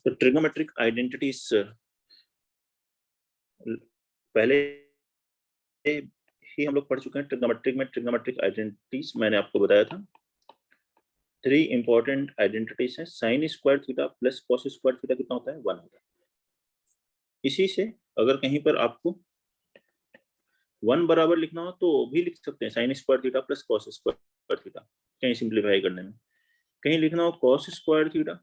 तो trigonometric identities पहले ही हम लोग पढ़ चुके हैं। ट्रिग्नोमेट्रिक में ट्रिग्नोमेट्रिक आइडेंटिटीज मैंने आपको बताया था 3 इंपॉर्टेंट आइडेंटिटीज हैं। Sine square theta plus cos square theta कितना होता है? 1 होता है। इसी से अगर कहीं पर आपको 1 बराबर लिखना हो तो भी लिख सकते हैं, sine square theta plus cos square theta, कहीं सिंप्लीफाई करने में। कहीं लिखना हो कॉस स्क्वायर थीटा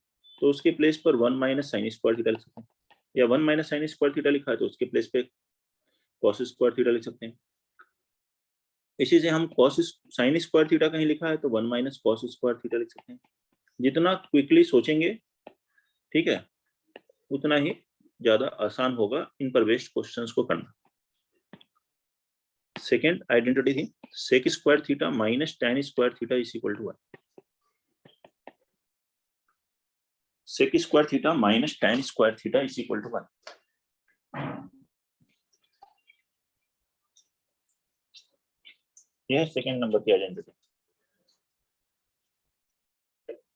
तो उसके प्लेस पर 1 माइनस साइन स्क्वायर थीटा लिख सकते हैं, या 1 माइनस साइन स्क्वायर थीटा लिखा है तो उसके प्लेस पे कॉस स्क्वायर थीटा लिख सकते हैं। इसी से हम कॉस साइन स्क्वायर थीटा कहीं लिखा है तो 1 माइनस कॉस स्क्वायर थीटा लिख सकते हैं। जितना क्विकली सोचेंगे, ठीक है, उतना ही ज्यादा आसान होगा इन पर बेस्ड क्वेश्चंस को करना। सेकेंड आइडेंटिटी थी sec square theta minus tan square theta is equal to 1। Sec square theta minus tan square theta is equal to 1। यह सेकेंड नंबर की identity.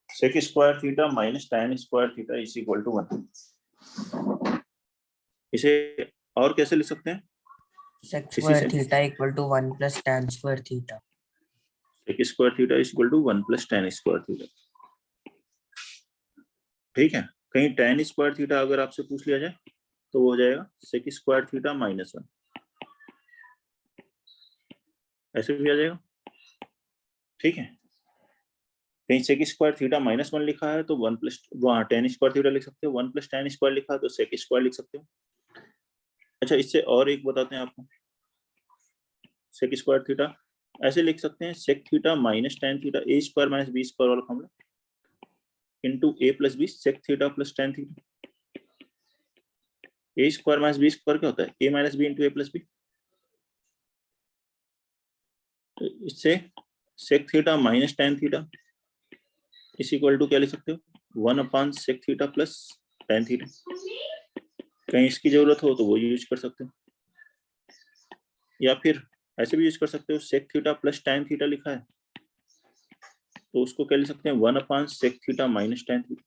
Sec square theta minus tan square theta is equal to 1। इसे और कैसे लिख सकते हैं? Sec square theta equal to 1 plus tan square theta. Sec square theta is equal to 1 plus tan square theta. ठीक है, कहीं tan स्क्वायर थीटा अगर आपसे पूछ लिया जाए तो वो हो जाएगा सेक स्क्वायर थीटा माइनस 1, ऐसे भी आ जाएगा। ठीक है, कहीं सेक स्क्वायर थीटा माइनस 1 लिखा है तो 1 प्लस वहाँ tan स्क्वायर थीटा लिख सकते हो, 1 प्लस tan स्क्वायर लिखा है तो सेक स्क्वायर लिख सकते हो। अच्छा, इससे और एक बताते हैं आपको। सेक स्क्वायर थीटा ऐसे लिख सकते हैं, sec theta minus tan theta A square minus B square वाला formula into A plus B sec theta plus tan theta. A square minus B square क्या होता है? A minus B into A plus B. तो इससे sec theta minus tan theta is equal to क्या लिख सकते हो? 1 upon sec theta plus tan theta. कहीं इसकी जरूरत हो तो वो यूज कर सकते हो, या फिर ऐसे भी यूज कर सकते हो, sec theta plus tan theta लिखा है तो उसको क्या लिख सकते हैं? 1 upon sec theta minus tan theta.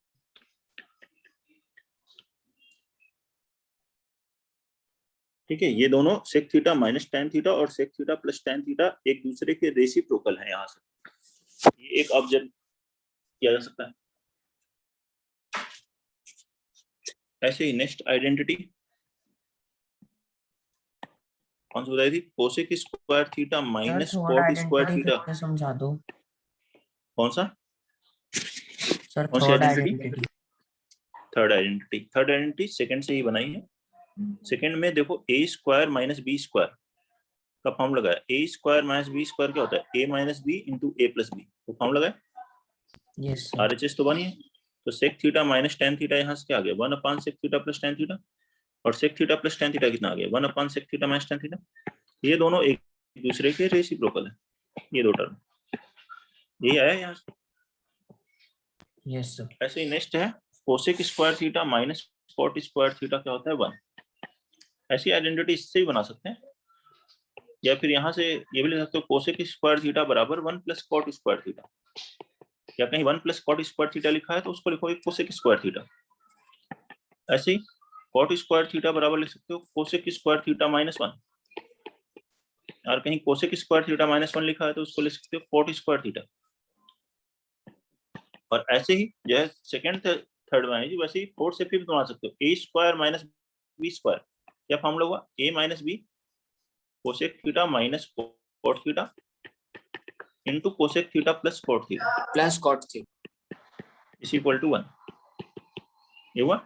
ठीक है, ये दोनों sec theta minus tan theta और sec theta plus tan theta एक दूसरे के रेसिप्रोकल है। यहाँ से ये एक ऑब्जर्व किया जा सकता है। ऐसे ही नेक्स्ट आइडेंटिटी कौन सी बताई थी? Cosec square theta minus cot square theta. समझा दो कौन सा सर? कौन सी third identity? Identity. Third identity. Third identity second से ही बनाई है। सेकंड में देखो A square minus B square का फॉर्म लगाया। A square minus B square क्या होता है? A minus B into A plus B. तो फॉर्म लगाया, यस आरएचएस तो बनी है। तो sec theta minus tan theta यहाँ से क्या आ गया? 1 upon sec theta plus tan theta. और sec theta plus tan theta कितना आ गया? 1 upon sec theta minus tan theta. ये दोनों एक दूसरे के रेसिप्रोकल है, ये दो टर्म। यही आया यहाँ से। Yes sir. ऐसे ही नेक्स्ट है cosec square theta minus cot square theta क्या होता है? 1। ऐसी आइडेंटिटी इससे ही बना सकते हैं, या फिर यहाँ से ये भी लिख सकते हो कोसेक स्क्वायर थीटा बराबर 1 प्लस कॉट स्क्वायर थीटा। या कहीं 1 प्लस कॉट स्क्वायर थीटा लिखा है तो उसको लिखोगे कोसेक स्क्वायर थीटा। ऐसे ही कॉट स्क्वायर थीटा बराबर लिख सकते हो कोसेक स्क्वायर थीटा माइनस 1। और कहीं कोसेक स्क्वायर थीटा माइनस 1 लिखा है तो उसको लिख सकते हो कॉट स्क्वायर थीटा। और ऐसे ही जो है सेकंड थर्ड में है वैसे ही फोर्थ से फिफ्थ बना सकते हो। A square minus B square क्या फॉर्मूला हुआ? A minus B cosec theta minus cot theta into cosec theta plus cot theta is equal to 1। ये हुआ।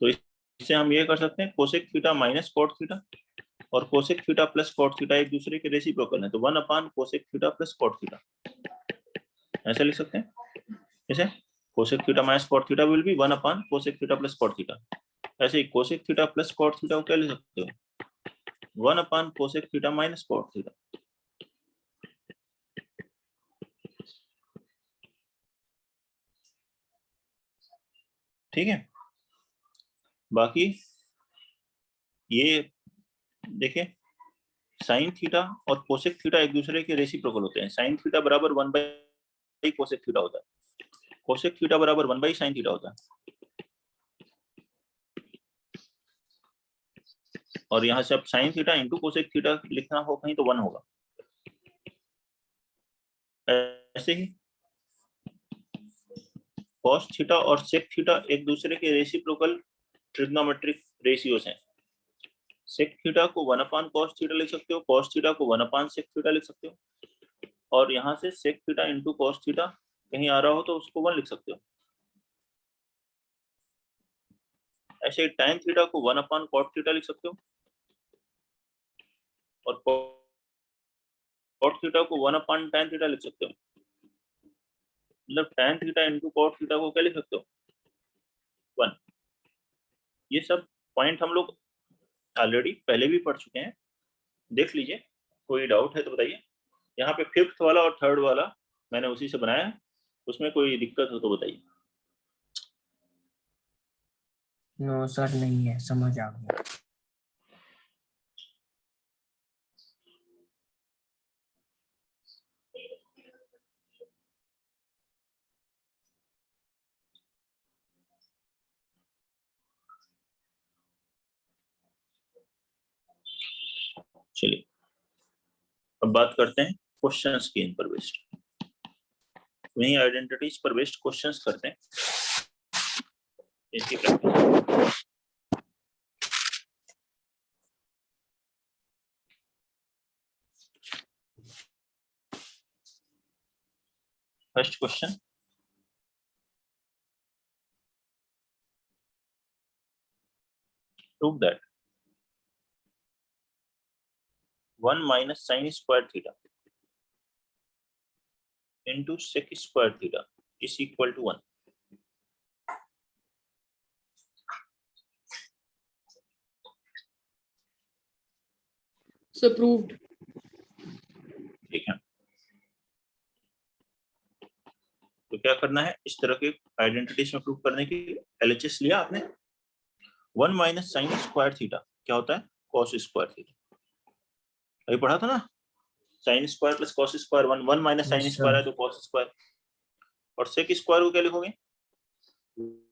तो इससे हम ये कर सकते हैं cosec theta minus cot theta और cosec theta plus cot theta एक दूसरे के रेसिप्रोकल है, तो 1 upon cosec theta plus cot theta ऐसे लिख सकते हैं। इसे cosec theta minus cot theta will be 1 upon cosec theta plus cot theta. ऐसे ही cosec theta plus cot theta को क्या लिख सकते हो? 1 upon cosec theta minus cot theta. ठीक है, बाकी ये देखिए साइन थीटा और कोसेक थीटा एक दूसरे के रेसिप्रोकल होते हैं। साइन थीटा बराबर 1 बाई कोसेक थीटा होता है, कोसेक थीटा बराबर 1 बाई साइन थीटा होता है। और यहाँ से अब sign theta into cosec theta लिखना हो कहीं तो 1 होगा। ऐसे ही कॉस थीटा और सेक थीटा एक दूसरे के रेसिप्रोकल ट्रिग्नोमेट्रिक रेशियोज हैं। सेक थीटा को 1 अपान कॉस थीटा लिख सकते हो, कॉस थीटा को 1 अपान सेक थीटा लिख सकते हो, और यहाँ से sec theta into cos theta कहीं आ रहा हो तो उसको 1 लिख सकते हो। ऐसे tan थीटा को 1 अपान कॉट थीटा लिख सकते हो, और कॉट थीटा को 1 अपान tan थीटा लिख सकते हो। मतलब tan theta into cot theta को क्या लिख सकते हो? 1। ये सब पॉइंट हम लोग ऑलरेडी पहले भी पढ़ चुके हैं, देख लीजिए। कोई डाउट है तो बताइए। यहाँ पे 5th वाला और 3rd वाला मैंने उसी से बनाया है, उसमें कोई दिक्कत हो तो बताइए। नो सर, नहीं है, समझ आ गया। चलिए अब बात करते हैं क्वेश्चंस की, इन पर बेस्ड वही आइडेंटिटीज पर बेस्ड क्वेश्चंस करते हैं इसकी practice. First question, prove that 1 minus sin square theta into sec square theta is equal to 1. So proved. ठीक है, तो क्या करना है इस तरह के आइडेंटिटीज में प्रूव करने के लिए? एलएचएस लिया आपने, 1 माइनस साइन स्क्वायर थीटा क्या होता है? Cos square theta. अभी पढ़ा था ना, sign square plus cos square 1, 1 minus sine square है तो कॉस स्क्वायर, और सेक स्क्वायर को क्या लिखोगे?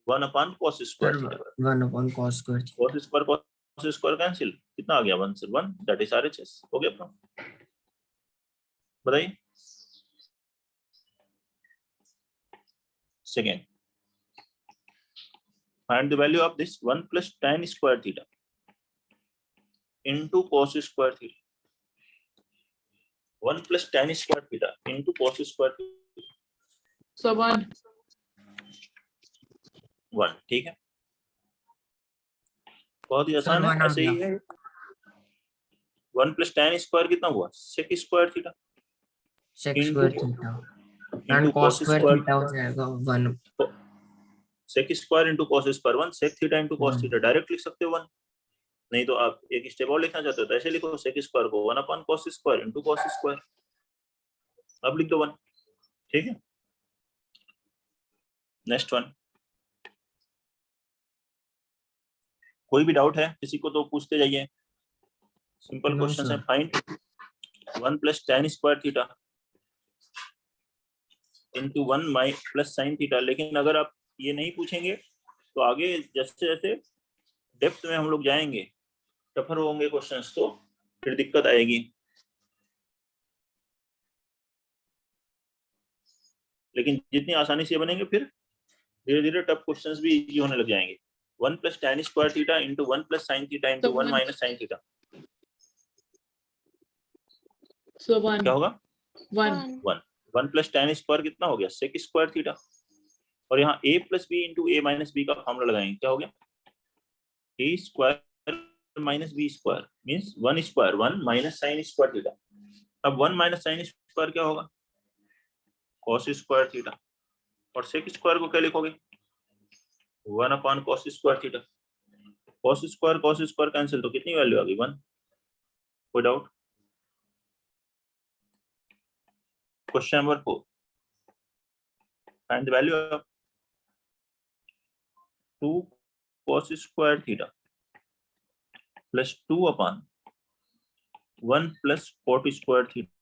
1 अपान cos square theta. 1 upon cos square theta. Cos square cancel, कितना आ गया? 1 से 1, दैट इज आरएचएस। हो गया अपना, बताइए। Second, find the value of this 1 plus tan square theta into cos square theta. 1 plus tan square theta into cos square theta. So 1. 1, ठीक है, बहुत ही आसान है, ऐसे ही है। 1 plus tan स्क्वायर कितना हुआ? sec square theta sec square theta and cos square theta हो जाएगा 1. sec square into cos square 1, sec theta into cos theta direct लिख सकते हो 1, नहीं तो आप एक स्टेप और लिखना चाहते हो तो ऐसे लिखो, sec स्क्वायर को 1 upon cos square into cos square, अब लिख दो 1, ठीक है। नेक्स्ट वन, कोई भी डाउट है किसी को तो पूछते जाइए, सिंपल क्वेश्चन है। Find 1 plus tan square theta into 1 plus sin theta. लेकिन अगर आप ये नहीं पूछेंगे तो आगे जैसे जैसे डेप्थ में हम लोग जाएंगे, टफर होंगे क्वेश्चंस, तो फिर दिक्कत आएगी। लेकिन जितनी आसानी से बनेंगे फिर धीरे धीरे टफ क्वेश्चंस भी इजी होने लग जाएंगे। 1 plus tan square theta into 1 plus sin theta into 1 minus sin theta, So 1. क्या होगा? 1. 1 plus tan स्क्वायर कितना हो गया? sec स्क्वायर थीटा, और यहाँ a plus b into a minus b का फॉर्मूला लगाएंगे, क्या हो गया? a square minus b square means 1 square 1 minus sin square theta. अब 1 माइनस sin स्क्वायर क्या होगा? cos स्क्वायर थीटा, और sec स्क्वायर को क्या लिखोगे? 1 upon cos square theta. cos square cancel, तो कितनी वैल्यू आ गई? 1। कोई doubt? Question number 4, find the value of 2 cos square theta plus 2 upon 1 plus cot square theta.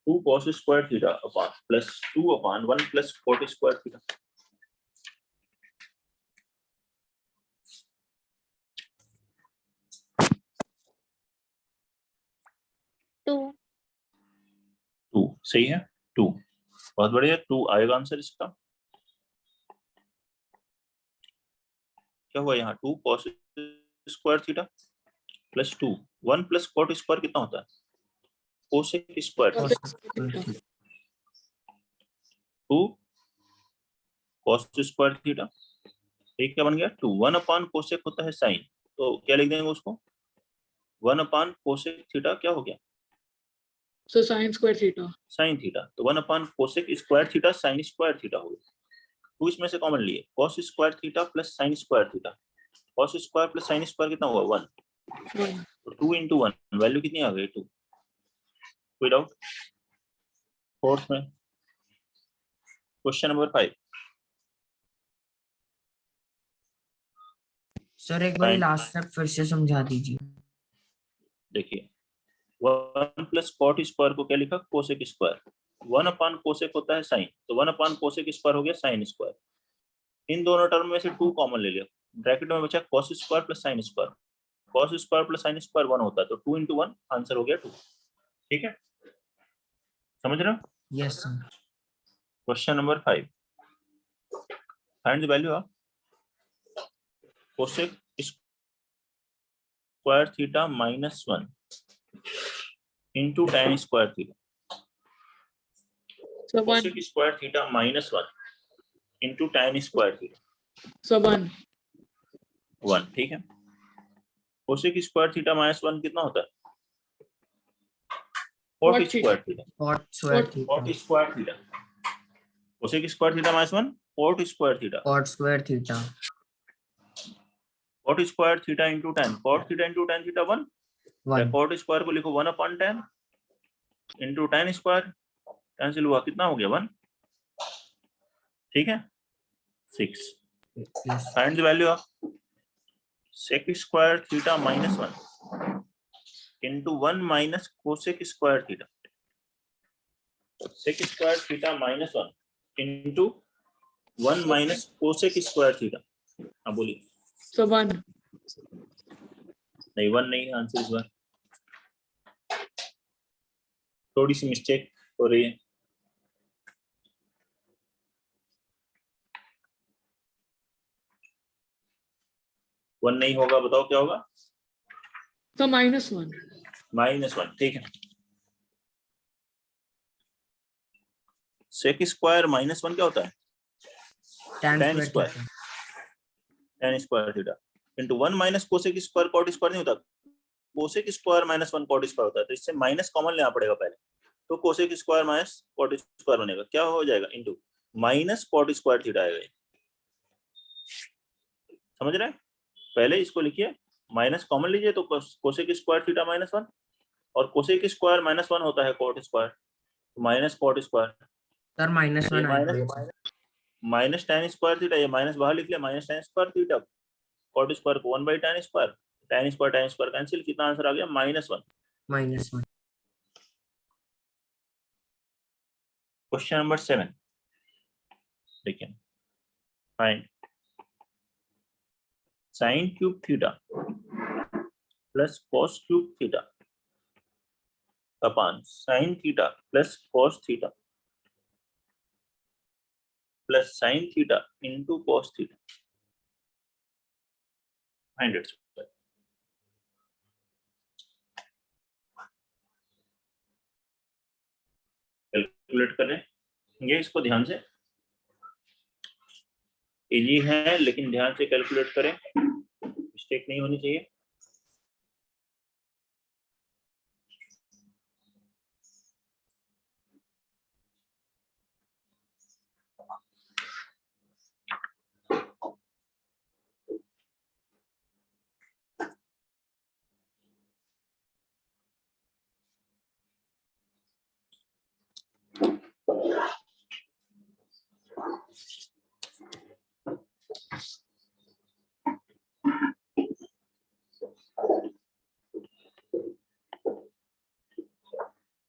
2 cos square theta upon plus 2 upon 1 plus cot square theta. 2 2 सही है, 2 बहुत बढ़िया, 2 आएगा answer इसका। क्या हुआ यहाँ, 2 cos square theta plus 2, 1 plus cot square कितना होता है, cosec square cos theta, square theta. 2 cos square theta, ये क्या बन गया 2, 1 अपान कोसेक होता है साइन, तो क्या लिख देंगे उसको, 1 अपान कोसेक थीटा क्या हो गया, So sin square theta. Sine theta, तो 1 upon cosec square theta sine square theta हो गया। 2 इसमें से कॉमन लिए, cos square theta plus sine square theta, cos square plus sine square कितना हुआ 1, 1. तो 2 into 1 वैल्यू कितनी आ गई 2, कोई डाउट। फोर्थ में क्वेश्चन नंबर 5, सर एक बार Fine. लास्ट तक फिर से समझा दीजिए। देखिए 1 प्लस कॉट स्क्वायर को क्या लिखा, कोसेक स्क्वायर, 1 अपान कोसेक होता है साइन, तो 1 अपान कोसेक स्क्वायर हो गया साइन स्क्वायर, इन दोनों टर्म में से 2 कॉमन ले लिया, ब्रैकेट में बचा cos square plus sine square, cos square plus sine square 1 होता है, तो 2 into 1 आंसर हो गया 2, ठीक है, समझ रहे हो। Yes sir. Question number 5, find the value of cosec square theta minus 1 into tan square theta, So 1. Cosec square theta minus 1 into tan square theta, So 1. 1, ठीक है, कोसेक स्क्वायर थीटा माइनस 1 कितना होता है, cot Cot theta. Square theta, cot square Cot- theta. cot square theta, cosec square theta minus 1 cot square theta, cot square theta. cot square theta into tan, cot theta into tan theta 1, 1. cot square को लिखो 1 upon tan into tan square, cancel हुआ कितना हो गया 1, ठीक है 6, Yes. Find the value of sec square theta minus 1 into 1 minus cosec square theta, sec square theta minus 1 into 1 minus cosec square theta, हाँ बोलिए। So 1. नहीं 1 नहीं है आंसर इस बार, थोड़ी सी मिस्टेक हो रही है, वन नहीं होगा, बताओ क्या होगा, So -1. -1, ठीक है, सेक स्क्वायर -1 क्या होता है, tan tan square square, theta. tan square theta into 1 minus cosec square cot square नहीं होता, कोसेक स्क्वायर -1 कॉट स्क्वायर होता है, तो इससे माइनस कॉमन लेना पड़ेगा पहले, तो cosec square minus cot square बनेगा, क्या हो जाएगा into minus cot square theta आएगा, समझ रहे हैं, पहले इसको लिखिए, माइनस कॉमन लीजिए तो कोसेक स्क्वायर थीटा -1 और कोसेक स्क्वायर -1 होता है कॉट स्क्वायर, तो माइनस कॉट स्क्वायर, सर -1 आएगा। माइनस tan स्क्वायर थीटा, ये माइनस बाहर लिख लिया, minus tan square theta, cot square को 1/tan square, tan square cancel, कितना आंसर आ गया -1। -1. क्वेश्चन नंबर 7 देखिए, find sin cube theta plus cos cube theta upon sin theta plus cos theta plus sin theta into cos theta, find it, calculate करेंगे इसको ध्यान से, easy है लेकिन ध्यान से कैलकुलेट करें, मिस्टेक नहीं होनी चाहिए।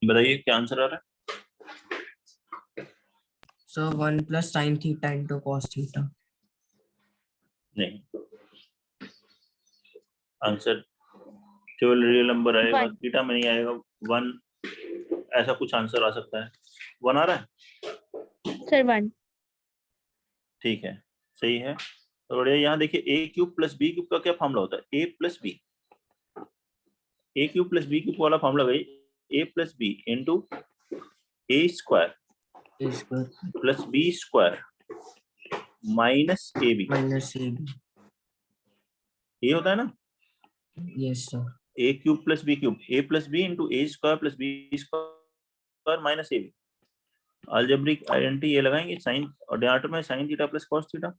बताइए क्या आंसर आ रहा है, So 1 plus sin theta into cos theta. नहीं आंसर केवल रियल नंबर आएगा, One. थीटा में नहीं आएगा, 1 ऐसा कुछ आंसर आ सकता है। 1 आ रहा है? सर 1। ठीक है, सही है। तो बढ़िया। यहाँ देखिए A cube plus B cube का क्या फॉर्मूला होता है? A plus B, A cube plus B cube वाला फॉर्मूला भाई A plus B into A square A square plus B square minus A B, minus AB. ये होता है ना, Yes, sir. A cube plus B cube, A plus B into A square plus B square minus A B. Algebraic identity ये लगाएंगे, sine और denominator में sine theta plus cos theta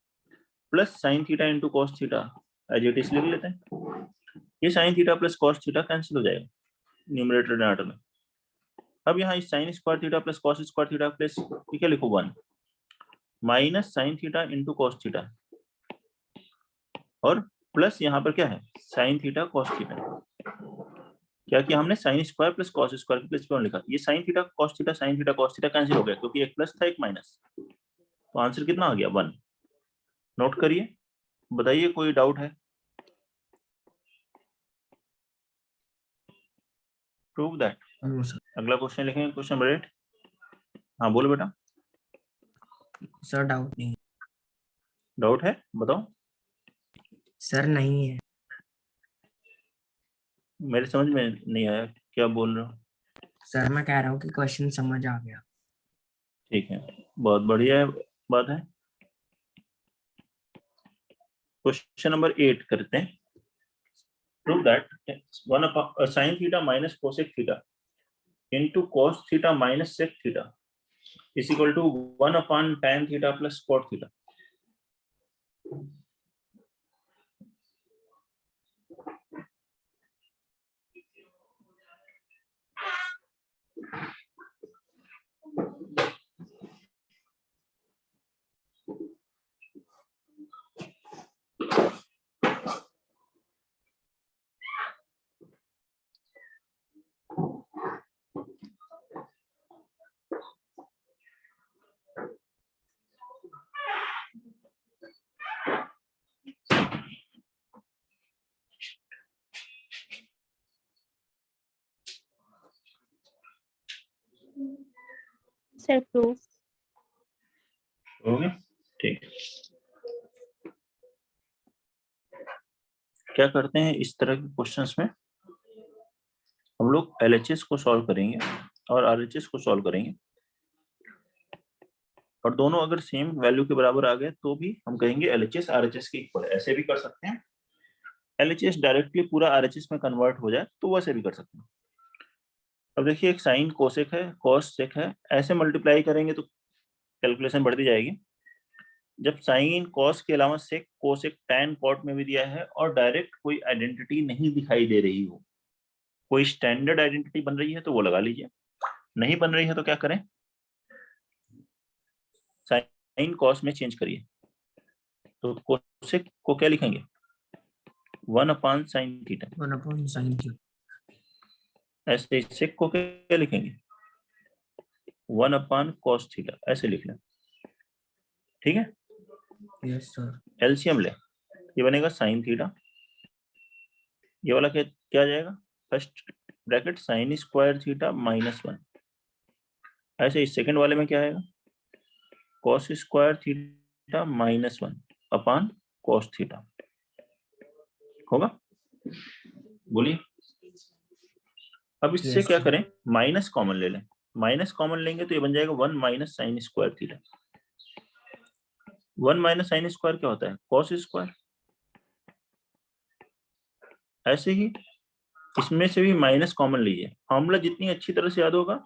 plus sine theta into cos theta, as it is लिख लेते हैं। ये sine theta plus cos theta cancel हो जाएगा न्यूमरेटर डिनोमिनेटर में। अब यहाँ इस sine square theta plus cos square theta plus क्या लिखो 1 minus sine theta into cos theta और प्लस यहाँ पर क्या है साइन थीटा कॉस थीटा। क्या किया हमने? Sign square plus cos square plus क्यों लिखा? ये sine theta cos theta sine theta cos theta cancel हो गया क्योंकि एक प्लस था एक माइनस, तो आंसर कितना आ गया? 1। नोट करिए, बताइए कोई डाउट है? Prove that. No, sir. अगला क्वेश्चन लिखेंगे, क्वेश्चन नंबर 8। हाँ बोलो बेटा, Sir, doubt नहीं। डाउट है बताओ। Sir, नहीं है। मेरे समझ में नहीं आया क्या बोल रहे हो। Sir, मैं कह रहा हूँ कि क्वेश्चन समझ आ गया। ठीक है, बहुत बढ़िया बात है। क्वेश्चन नंबर 8 करते हैं। Prove that 1 sin theta minus cosec theta into cos theta minus sec theta is equal to 1 upon tan theta plus cot theta. Sir proof. हो गया? ठीक। क्या करते हैं इस तरह के क्वेश्चंस में हम लोग LHS को सॉल्व करेंगे और RHS को सॉल्व करेंगे, और दोनों अगर सेम वैल्यू के बराबर आ गए तो भी हम कहेंगे LHS RHS के इक्वल है। ऐसे भी कर सकते हैं, LHS डायरेक्टली पूरा RHS में कन्वर्ट हो जाए तो वैसे भी कर सकते हैं। अब देखिए एक साइन कोसेक है, कॉस सेक है, ऐसे मल्टीप्लाई करेंगे तो कैलकुलेशन बढ़ती जाएगी। जब साइन कॉस के अलावा सेक कोसेक टैन कॉट में भी दिया है और डायरेक्ट कोई आइडेंटिटी नहीं दिखाई दे रही हो, कोई स्टैंडर्ड आइडेंटिटी बन रही है तो वो लगा लीजिए, नहीं बन रही है तो क्या करें, साइन कॉस में चेंज करिए। तो कोसेक को क्या लिखेंगे? 1 upon sin theta. 1 upon sin theta. ऐसे सेक को क्या लिखेंगे? 1 upon cos थीटा, ऐसे लिख लें। ठीक है, Yes, sir. एलसीएम ले, ये बनेगा साइन थीटा, ये वाला क्या आ जाएगा? First bracket sign square theta minus 1। ऐसे इस सेकंड वाले में क्या आएगा? Cos square theta minus 1 upon cos theta. होगा? बोलिए। अब इससे Yes, क्या sir. करें? माइनस कॉमन ले लें। माइनस कॉमन लेंगे तो ये बन जाएगा 1 minus sine square theta. 1 minus sine square क्या होता है? Cos square. ऐसे ही इसमें से भी माइनस कॉमन लीजिए। फॉर्मूला जितनी अच्छी तरह से याद होगा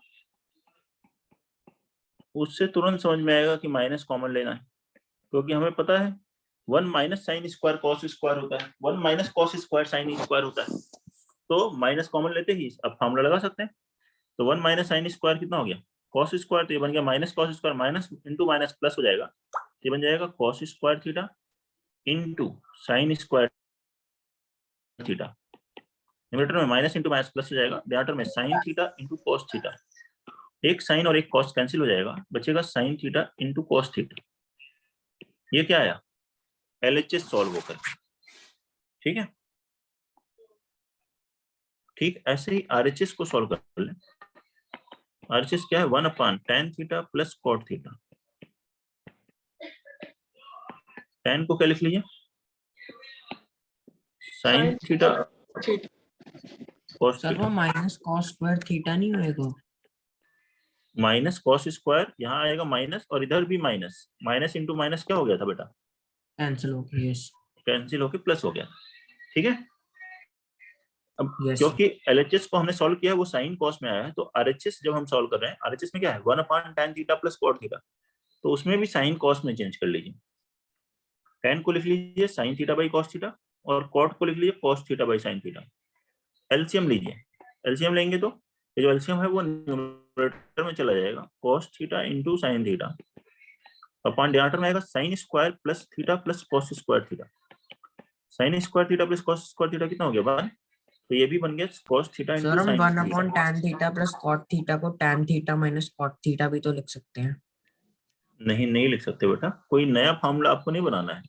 उससे तुरंत समझ में आएगा कि माइनस कॉमन लेना है, क्योंकि हमें पता है 1 minus sine square cos square होता है, 1 minus cos square sine square होता है। तो माइनस कॉमन लेते ही अब फॉर्मूला लगा सकते हैं। तो 1 माइनस साइन स्क्वायर कितना हो गया? कॉस स्क्वायर, तो ये बन गया minus cos square, minus into minus plus हो जाएगा, ये बन जाएगा cos square theta into sine square theta. Numerator में माइनस इंटू माइनस प्लस हो जाएगा, डिनोमिनेटर में sine theta into cos theta. एक साइन और एक कॉस कैंसिल हो जाएगा, बचेगा sign theta into cos theta. ये क्या आया? LHS सॉल्व होकर। ठीक है, ठीक ऐसे ही RHS को सॉल्व कर लें। RHS क्या है 1 अपान tan theta plus cot theta. tan को क्या लिख लीजिए sin थीटा cos सर वो theta minus cos square theta नहीं होएगा? माइनस कॉस स्क्वायर यहाँ आएगा माइनस, और इधर भी माइनस, माइनस इंटू माइनस क्या हो गया था बेटा, कैंसिल हो गया। यस कैंसिल होके प्लस हो गया। ठीक है, अब यस क्योंकि LHS को हमने सॉल्व किया है वो साइन कॉस में आया है, तो RHS जब हम सॉल्व कर रहे हैं, RHS में क्या है 1 अपान tan theta plus cot theta, तो उसमें भी साइन कॉस में चेंज कर लीजिए। tan को लिख लीजिए sin theta by cos theta, और cot को लिख लीजिए cos theta by sin theta. LCM लीजिए, एलसीएम लेंगे तो ये जो एलसीएम है वो न्यूमरेटर में चला जाएगा, cos theta into sine theta upon denominator में आएगा sin square plus theta plus cos square theta. sin square theta plus cos square theta कितना हो गया 1, तो ये भी बन गया cos थीटा सर, इंटू हम sine 1 upon theta. tan theta plus cot theta को tan theta minus cot theta भी तो लिख सकते हैं। नहीं, नहीं लिख सकते बेटा, कोई नया फॉर्मूला आपको नहीं बनाना है,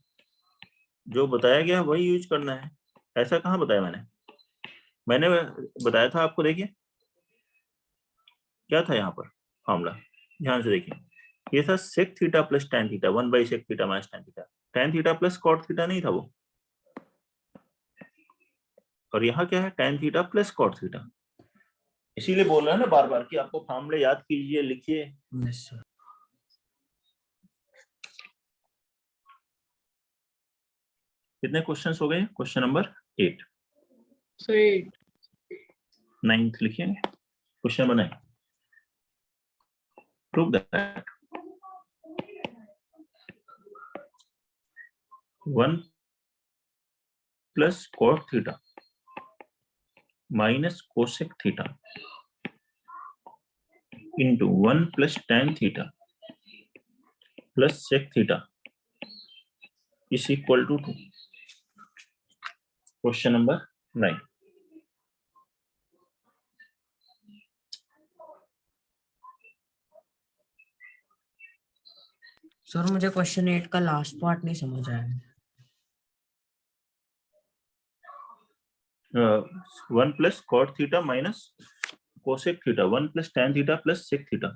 जो बताया गया है वही यूज करना है। ऐसा कहाँ बताया मैंने बताया था आपको, देखिए क्या था यहाँ पर फॉर्मूला, ध्यान से देखिए, ये था sec theta plus tan theta 1 by sec theta minus tan theta, tan theta plus cot theta नहीं था वो, और यहाँ क्या है tan theta plus cot theta. इसीलिए बोल रहा है ना बार बार कि आपको फॉर्मूले याद कीजिए, लिखिए। Yes sir. कितने क्वेश्चंस हो गए, क्वेश्चन नंबर 8, So 8. 9th लिखिए, question number 9, prove that 1 plus cot theta minus cosec theta into 1 plus tan theta plus sec theta is equal to 2। Question number 9। Sir मुझे क्वेश्चन 8 का last part नहीं समझ आया। 1 plus cot theta minus cosec theta 1 plus tan theta plus sec theta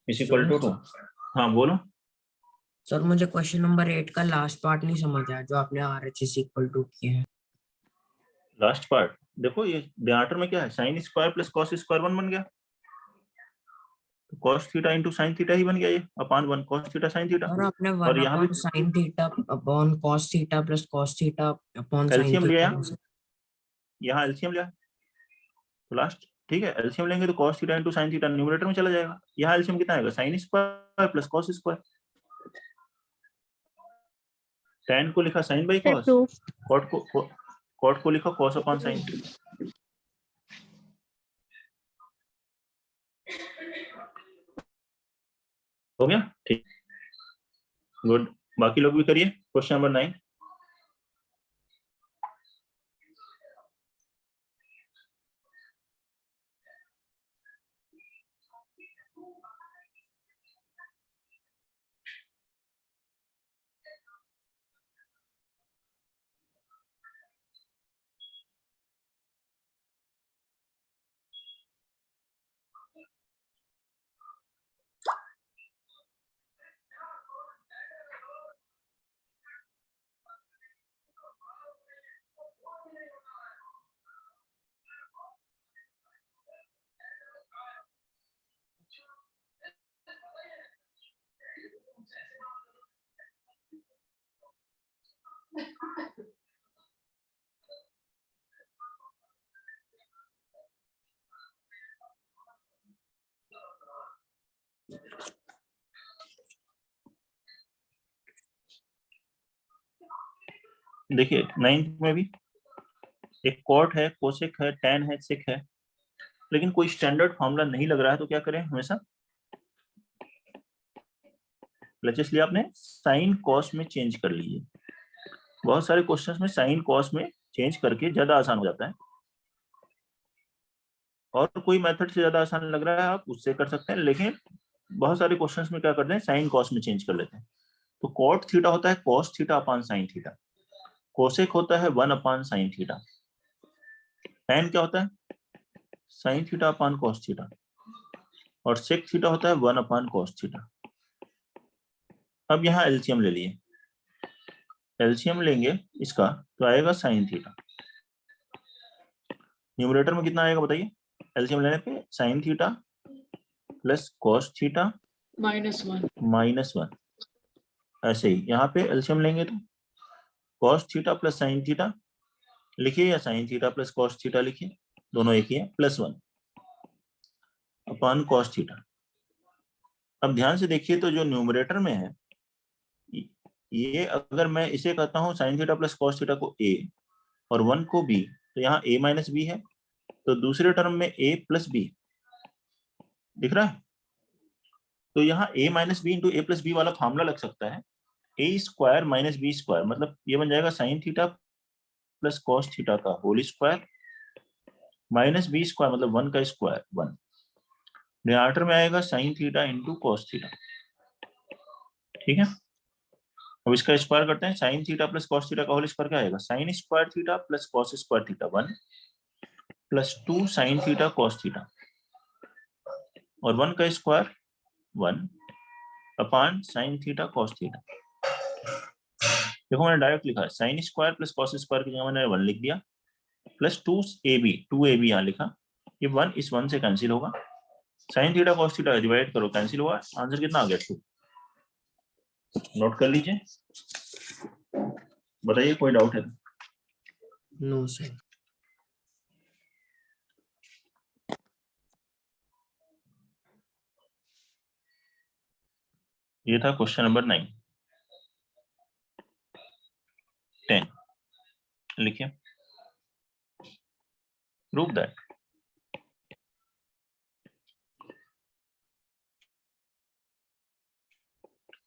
is equal to 2। हाँ बोलो। Sir मुझे question number 8 का last part नहीं समझ आया जो आपने RHS इक्वल टू किए हैं। लास्ट पार्ट देखो, ये डिनोमिनेटर में क्या है sin square plus cos square 1 बन गया, तो cos theta into sin theta ही बन गया, ये upon 1 cos theta sin theta, और आपने 1 और यहाँ भी upon sin theta upon cos theta plus cos theta upon sin LCM लिया, थीटा। यहाँ एलसीएम लिया तो लास्ट, ठीक है, एलसीएम लेंगे तो cos theta into sin theta numerator में चला जाएगा, यहाँ एलसीएम कितना आएगा sin square plus cos square, tan को लिखा sin by Sir, cos, proof. cot को लिखा cos अपॉन sin। हो गया, ठीक, गुड, बाकी लोग भी करिए क्वेश्चन नंबर 9। देखिए 9th में भी एक cot है, cosec है, tan है, sec है, लेकिन कोई स्टैंडर्ड फॉर्मूला नहीं लग रहा है, तो क्या करें, हमेशा LHS लिया आपने, साइन कॉस में चेंज कर लीजिए। बहुत सारे क्वेश्चंस में साइन कॉस में चेंज करके ज्यादा आसान हो जाता है, और कोई मेथड से ज्यादा आसान लग रहा है आप उससे कर सकते हैं, लेकिन बहुत सारे क्वेश्चंस में क्या करते हैं साइन कॉस में चेंज कर लेते हैं। तो कॉट थीटा होता है cos theta upon sine theta, cosec होता है 1 अपान साइन थीटा, टैन क्या होता है साइन थीटा अपान कॉस थीटा, और सेक थीटा होता है 1/cos थीटा। अब यहाँ एलसीएम ले लिए, एलसीएम लेंगे इसका तो आएगा साइन थीटा। न्यूमरेटर में कितना आएगा बताइए, एलसीएम लेने पे sign theta plus cos theta -1 ऐसे ही यहाँ पे एलसीएम लेंगे तो cos theta plus sine theta लिखिए या sign theta plus cos theta लिखिए, दोनों एक ही है, +1/cos थीटा। अब ध्यान से देखिए तो जो न्यूमरेटर में है ये अगर मैं इसे कहता हूँ sign theta plus cos theta को a और 1 को b, तो यहाँ a माइनस बी है, तो दूसरे टर्म में a प्लस बी दिख रहा है। तो यहाँ a minus B into A plus b वाला फॉर्मूला लग सकता है, a² माइनस बी स्क्वायर, मतलब ये बन जाएगा sine theta plus cos theta का whole square minus B square, मतलब 1 का स्क्वायर 1। डिनोमिनेटर में आएगा sine theta into cos theta, ठीक है। अब इसका स्क्वायर करते हैं, sine theta plus cos theta का होल स्क्वायर क्या आएगा, sine square theta plus cos square theta 1 plus 2 sine theta cos theta, और 1 का square 1 upon sine theta cos theta. देखो मैंने डायरेक्ट लिखा है sign square plus cos square की जगह मैंने 1 लिख दिया, प्लस 2ab यहाँ लिखा, ये 1 इस 1 से कैंसिल होगा, sign theta cos theta divide करो कैंसिल हुआ, आंसर कितना आ गया 2। नोट कर लीजिए, बताइए कोई डाउट है? No sir. ये था क्वेश्चन नंबर 9। 10 लिखिए, prove that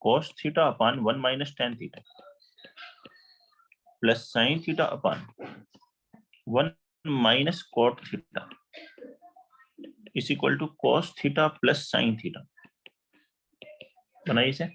cos theta upon 1 minus tan theta plus sine theta upon 1 minus cot theta is equal to cos theta plus sine theta. बनाइए इसे।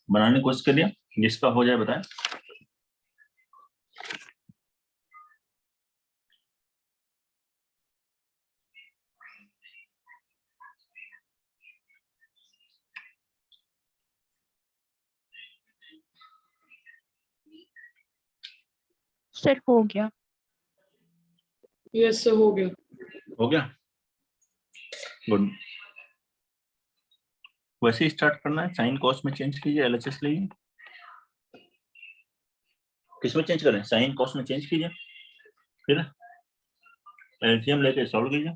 बनाने की कोशिश करिए, जिसका हो जाए बताएं। सर हो गया। यस सर हो गया। हो गया, गुड। वैसे ही स्टार्ट करना है, साइन कॉस में चेंज कीजिए, एलएचएस लीजिए। किसमें चेंज करें, साइन कॉस में चेंज कीजिए, फिर एलसीएम लेके सॉल्व कीजिए।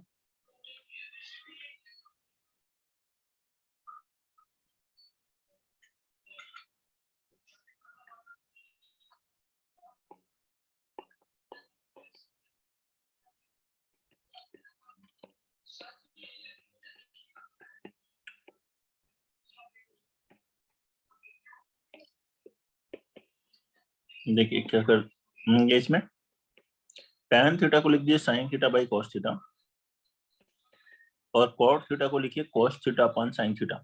देखिए क्या कर इसमें tan थीटा को लिख दिए sine theta by cos theta, और cot थीटा को लिखिए cos theta upon sine theta,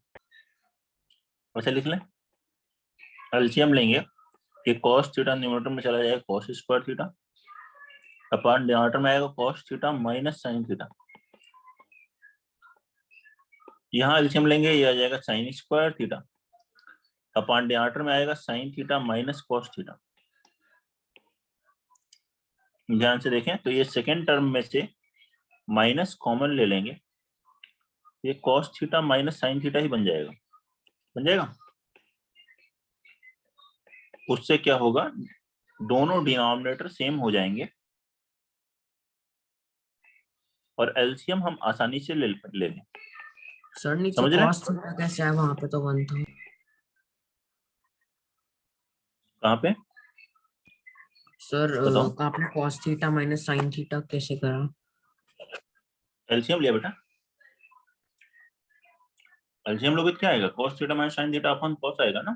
वैसे लिख लें। एलसीएम लेंगे कि cos थीटा न्यूमरेटर में चला जाएगा cos square theta upon denominator में आएगा cos theta minus sine theta. यहाँ एलसीएम लेंगे, ये आ जाएगा sine square theta upon denominator में आएगा sine theta minus cos theta. ध्यान से देखें तो ये सेकेंड टर्म में से माइनस कॉमन ले लेंगे, ये cos theta minus sine theta ही बन जाएगा, बन जाएगा। उससे क्या होगा, दोनों डिनोमिनेटर सेम हो जाएंगे और एलसीएम हम आसानी से ले लेंगे। सर नीचे समझ रहे? cos थीटा कैसे है, वहां पे तो 1 था। कहाँ पे सर बताओ? आपने cos theta minus sine theta कैसे करा? एलसीएम लिया बेटा, एलसीएम लोगे क्या आएगा, cos theta minus sine theta upon cos आएगा ना।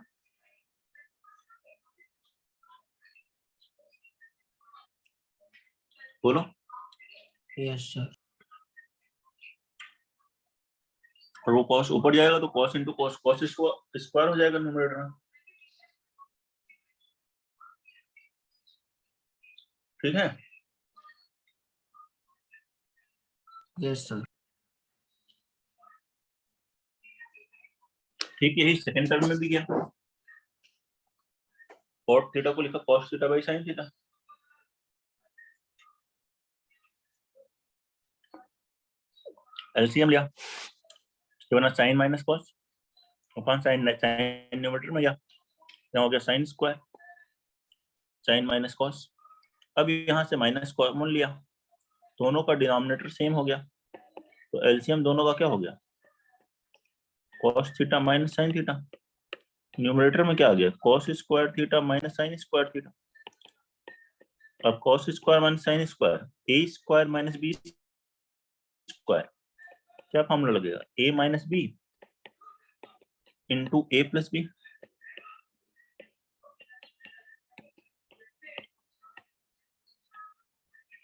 बोलो। Yes sir. और वो cos ऊपर जाएगा तो cos into cos, cos square हो जाएगा न्यूमरेटर में, ठीक है। Yes sir. ठीक, यही सेकंड टर्म में भी गया, cot थीटा को लिखा cos theta by sine theta. LCM लिया, तो बना sine minus cos upon sine numerator में गया, यहाँ हो गया sine square, sine minus cos. अब यहाँ से माइनस कॉमन लिया, दोनों का डिनोमिनेटर सेम हो गया, तो एलसीएम दोनों का क्या हो गया, cos theta minus sine theta. Numerator में क्या आ गया, cos square theta minus sine square theta. अब cos square minus sine square, A square minus B square, क्या फॉर्मूला लगेगा, a minus B into A plus B.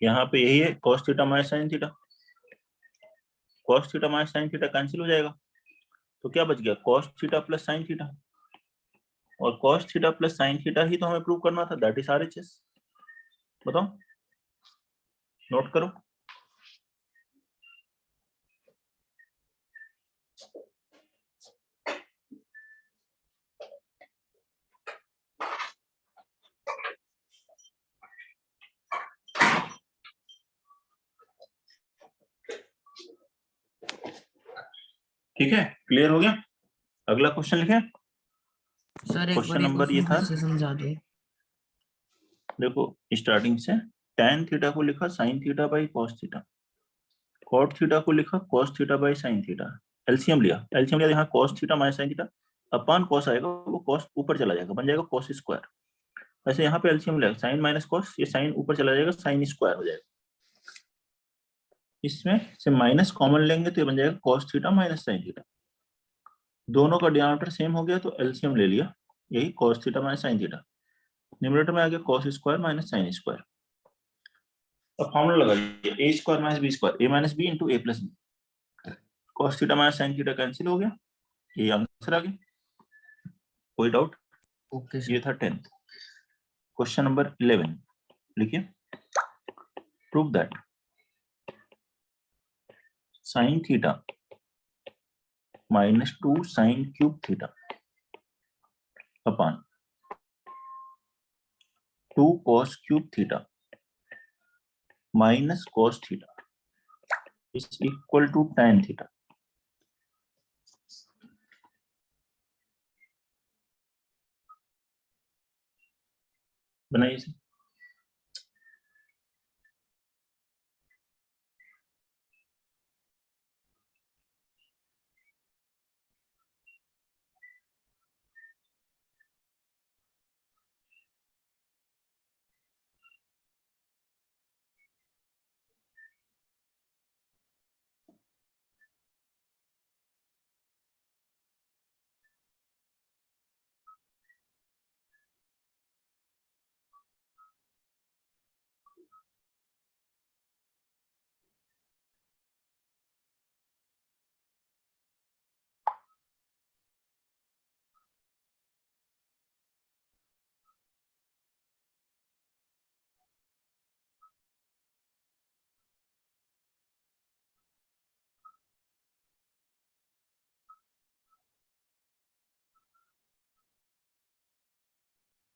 यहाँ पे यही है cos theta minus sine theta, cos theta minus sine theta cancel हो जाएगा, तो क्या बच गया, cos theta plus sine theta. और cos theta plus sine theta ही तो हमें प्रूव करना था, दैट इज आरएचएस। बताओ, नोट करो। ठीक है, क्लियर हो गया। अगला क्वेश्चन लिखें। सर एक क्वेश्चन बार नंबर ये था, से समझा दो। देखो स्टार्टिंग से tan थीटा को लिखा sin theta by cos theta, cot theta को लिखा cos theta by sin theta. LCM लिया, एलसीएम लिया, यहाँ cos theta minus sin theta upon cos आएगा, वो cos ऊपर चला जाएगा, बन जाएगा cos स्क्वायर। वैसे यहाँ पे एलसीएम लिया sin माइनस cos, ये sin ऊपर चला जाएगा, sin स्क्वायर हो जाएगा। इसमें से माइनस कॉमन लेंगे तो ये बन जाएगा cos theta minus sin theta. दोनों का डिनोमिनेटर सेम हो गया तो एलसीएम ले लिया, यही cos theta minus sin theta. Numerator में आ गया cos square minus sin square. अब फॉर्मूला लगाइए, a square minus B square, a minus B into A plus b. cos theta minus sin theta cancel हो गया, ये आंसर आ गया। कोई डाउट? ओके ये सर। था 10th। क्वेश्चन नंबर 11 लिखिए, prove that sin theta minus 2 sin cube theta upon 2 cos cube theta minus cos theta is equal to tan theta. बनाइए इसे।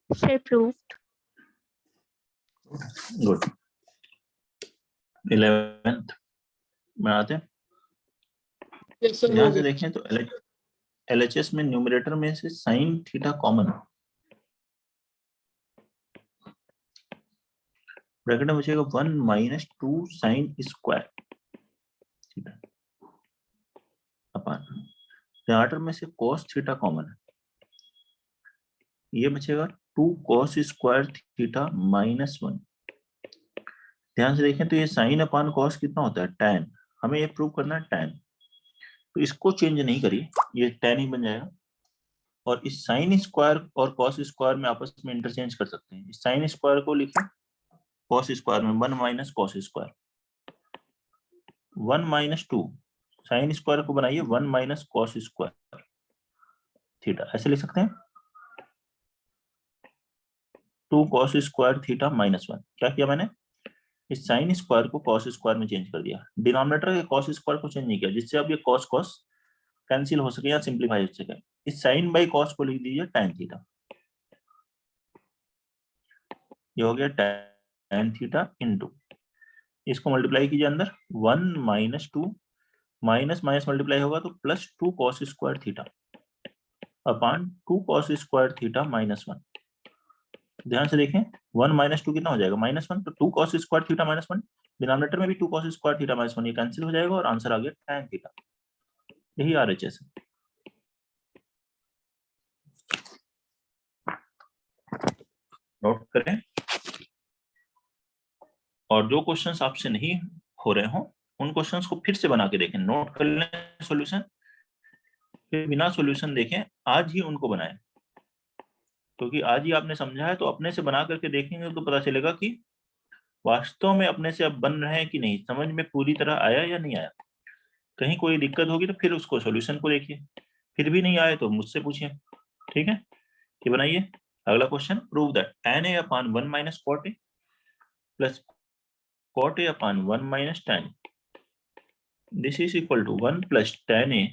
Sir proved. गुड। 11th बनाते हैं। Yes, sir, हो ध्यान से गया। देखें तो LHS में न्यूमरेटर में से साइन थीटा कॉमन है, ब्रैकेट में बचेगा 1 minus 2 sine square theta upon reminder में से cos थीटा कॉमन है, ये बचेगा 2 cos स्क्वायर थीटा माइनस 1। ध्यान से देखें तो ये साइन अपॉन कॉस कितना होता है, tan। हमें ये प्रूव करना है tan, तो इसको चेंज नहीं करिए, ये tan ही बन जाएगा। और इस साइन स्क्वायर और कॉस स्क्वायर में आपस में इंटरचेंज कर सकते हैं। इस साइन स्क्वायर को लिखिए कॉस स्क्वायर में 1 minus cos square, 1 minus 2 sine square को बनाइए 1 माइनस कॉस स्क्वायर थीटा, ऐसे लिख सकते हैं 2 cos स्क्वायर थीटा माइनस 1। क्या किया मैंने, इस साइन स्क्वायर को कॉस स्क्वायर में चेंज कर दिया, डिनोमिनेटर के कॉस स्क्वायर को चेंज नहीं किया, जिससे अब ये कॉस कॉस कैंसिल हो सके या सिंप्लीफाई हो सके। इस साइन बाई कॉस को लिख दीजिए tan थीटा, ये हो गया tan थीटा इनटू, इसको मल्टीप्लाई कीजिए अंदर 1 माइनस 2 माइनस माइनस मल्टीप्लाई होगा तो plus 2 cos square theta upon 2 cos square theta minus 1। ध्यान से देखें 1 माइनस 2 कितना हो जाएगा -1, तो 2 cos square theta minus 1, denominator में भी 2 cos स्क्वायर थीटा माइनस 1, ये कैंसिल हो जाएगा और आंसर आ गया tan थीटा। यही RHS है। नोट करें, और जो क्वेश्चंस आपसे नहीं हो रहे हो उन क्वेश्चंस को फिर से बना के देखें, नोट कर लें सॉल्यूशन, फिर बिना सॉल्यूशन देखें आज ही उनको बनाएं, क्योंकि आज ही आपने समझा है तो अपने से बना करके देखेंगे तो पता चलेगा कि वास्तव में अपने से अब बन रहे हैं कि नहीं, समझ में पूरी तरह आया या नहीं आया। कहीं कोई दिक्कत होगी तो फिर उसको सॉल्यूशन को देखिए, फिर भी नहीं आए तो मुझसे पूछिए, ठीक है। ये बनाइए अगला question, prove that tan a upon 1 minus cot a plus cot a upon 1 minus tan this is equal to 1 plus tan a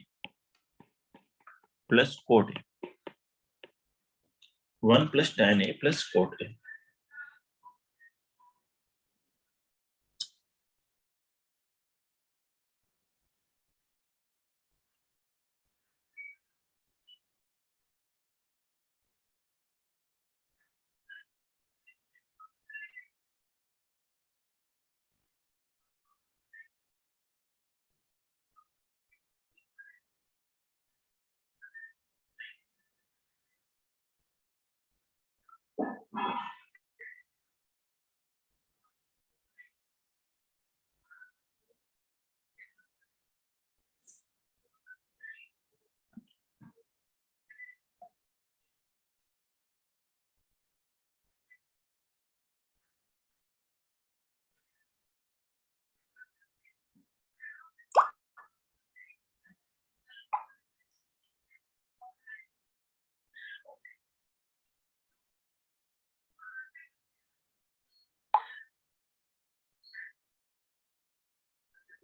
plus cot a, 1 plus tan a plus cot a।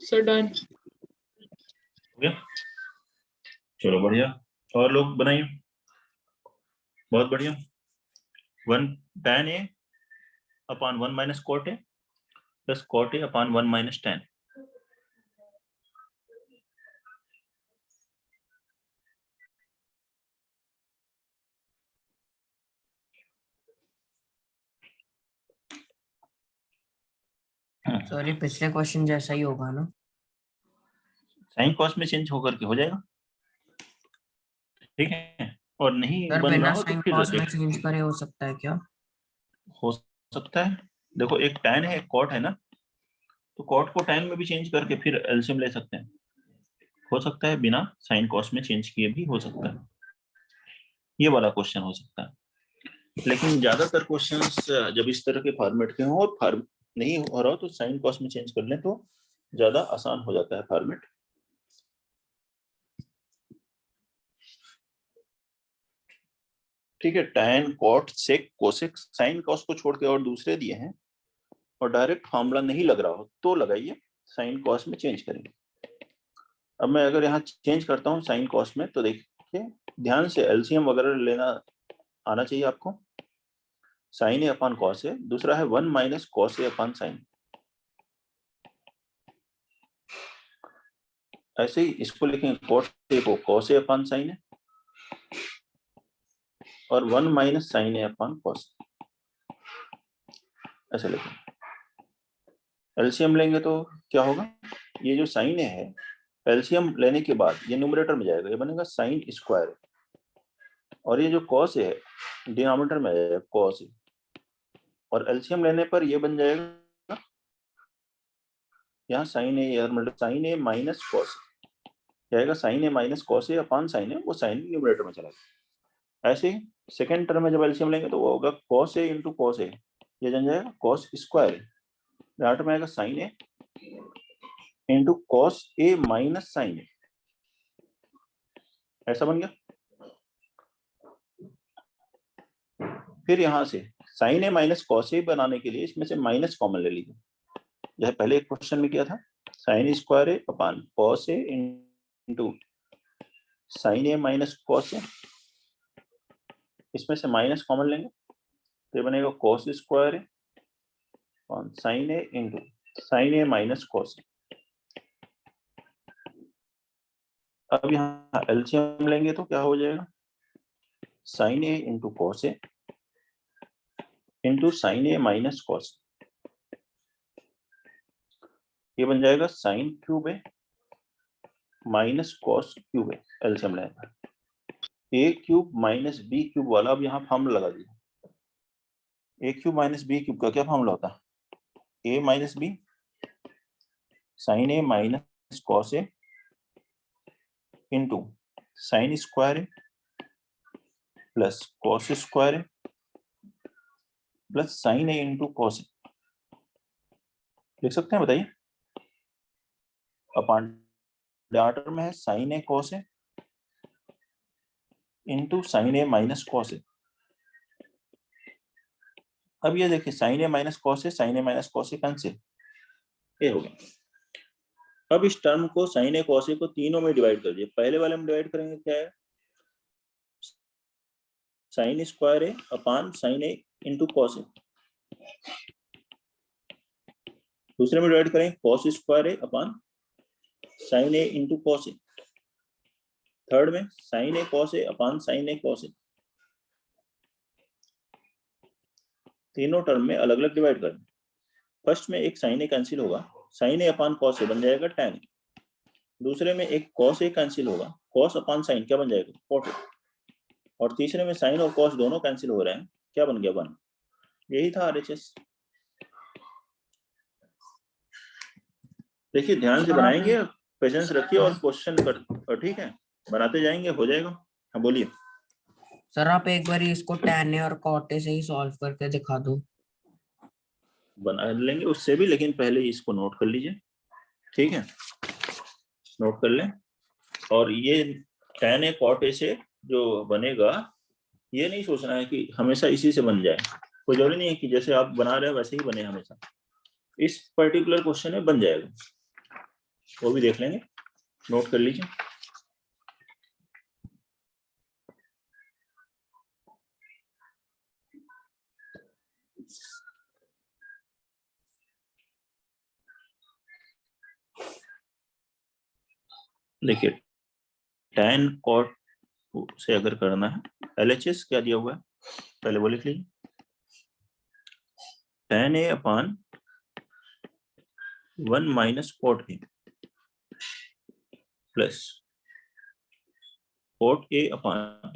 Sir, done. हो गया, चलो बढ़िया, और लोग बनाइए, बहुत बढ़िया। 1 tan a upon 1 minus cot a plus cot a upon 1 minus tan। Sorry, पिछले क्वेश्चन जैसा ही होगा ना? साइन कॉस में चेंज होकर के हो जाएगा, ठीक है। और नहीं सर बन रहा बिना हो तो साइन फिर कॉस में देख, चेंज करे हो सकता है क्या? हो सकता है। देखो एक tan है एक cot है ना, तो cot को tan में भी चेंज करके फिर एलसीएम ले सकते हैं, हो सकता है बिना साइन कॉस में चेंज किए भी हो सकता है, ये वाला क्वेश्चन हो सकता है। लेकिन ज्यादातर क्वेश्चंस जब इस तरह के फॉर्मेट के हों और फॉर्म नहीं हो रहा हो तो साइन कॉस में चेंज कर लें तो ज्यादा आसान हो जाता है फॉर्मेट। ठीक है, tan cot sec cosec sine cos को छोड़ के और दूसरे दिए हैं और डायरेक्ट फॉर्मूला नहीं लग रहा हो तो लगाइए, साइन कॉस में चेंज करेंगे। अब मैं अगर यहाँ चेंज करता हूँ साइन कॉस में तो देखिए ध्यान से एलसीएम वगैरह लेना आना चाहिए आपको। Sign A upon cos A, दूसरा है 1 minus cos A upon sine. ऐसे ही इसको लिखेंगे cos a को cos a upon sin a और 1 minus sin a upon cos a, ऐसे लिखेंगे। एलसीएम लेंगे तो क्या होगा, ये जो sin a है एलसीएम लेने के बाद ये न्यूमरेटर में जाएगा, ये बनेगा sin स्क्वायर, और ये जो cos a है डिनोमिनेटर में आएगा cos a, और एलसीएम लेने पर ये बन जाएगा यहाँ sin a, मतलब sin a minus cos a जाएगा, sin a minus cos a upon sin a, वो sin न्यूमरेटर में चला गया। ऐसे ही सेकेंड टर्म में जब एलसीएम लेंगे तो वो होगा cos a into cos a, ये बन जाएगा cos स्क्वायर, यहाँ में आएगा sin a into cos a minus sin a, ऐसा बन गया। फिर यहाँ से sin a minus cos a बनाने के लिए इसमें से माइनस कॉमन ले लीजिए, जैसे पहले एक क्वेश्चन में किया था, sin square a upon cos a into sin a minus cos a, इसमें से माइनस कॉमन लेंगे तो ये बनेगा cos square a upon sin a into sin a minus cos a। अब यहाँ एलसीएम लेंगे तो क्या हो जाएगा, sin a into cos a into sin a minus cos a, ये बन जाएगा sin cube a minus cos cube a। LCM लेंगे a cube minus b cube वाला, अब यहाँ फॉर्मूला लगा दीजिए, a cube minus b cube का क्या फॉर्मूला होता है, a minus b sin a minus cos a into sin square a plus cos square a plus sin a into cos a, लिख सकते हैं, बताइए। अपॉन डाटर में है sin a cos a into sin a minus cos a। अब ये देखिए sin a minus cos a, sin a minus cos a cancel, ये हो गया। अब इस टर्म को sin a cos a को तीनों में डिवाइड कर दिए, पहले वाले में डिवाइड करेंगे क्या है, sin square a upon sin a into cos a, दूसरे में डिवाइड करेंगे cos square a upon sin a into cos a, third में sin a cos a upon sin a cos a, तीनों टर्म में अलग अलग डिवाइड करें। First में एक sin a कैंसिल होगा, sin a upon cos a बन जाएगा tan a, दूसरे में एक cos a कैंसिल होगा, cos अपॉन sin क्या बन जाएगा cot a, और तीसरे में sin और cos दोनों कैंसिल हो रहे हैं, क्या बन गया 1। यही था RHS। देखिए ध्यान से बनाएंगे, पेशेंस रखिए और क्वेश्चन कर, ठीक है, बनाते जाएंगे, हो जाएगा। हाँ बोलिए सर, आप एक बार इसको tan a और cot a से ही सॉल्व करके दिखा दो। बना लेंगे उससे भी, लेकिन पहले इसको नोट कर लीजिए, ठीक है, नोट कर लें। और ये tan a cot a से जो बनेगा, ये नहीं सोचना है कि हमेशा इसी से बन जाए, कोई जरूरी नहीं है कि जैसे आप बना रहे हैं वैसे ही बने हमेशा, इस पर्टिकुलर क्वेश्चन में बन जाएगा, वो भी देख लेंगे, नोट कर लीजिए। देखिए tan cot से अगर करना है, LHS क्या दिया हुआ है पहले वो लिख लीजिए, tan a upon 1 minus cot a plus cot a upon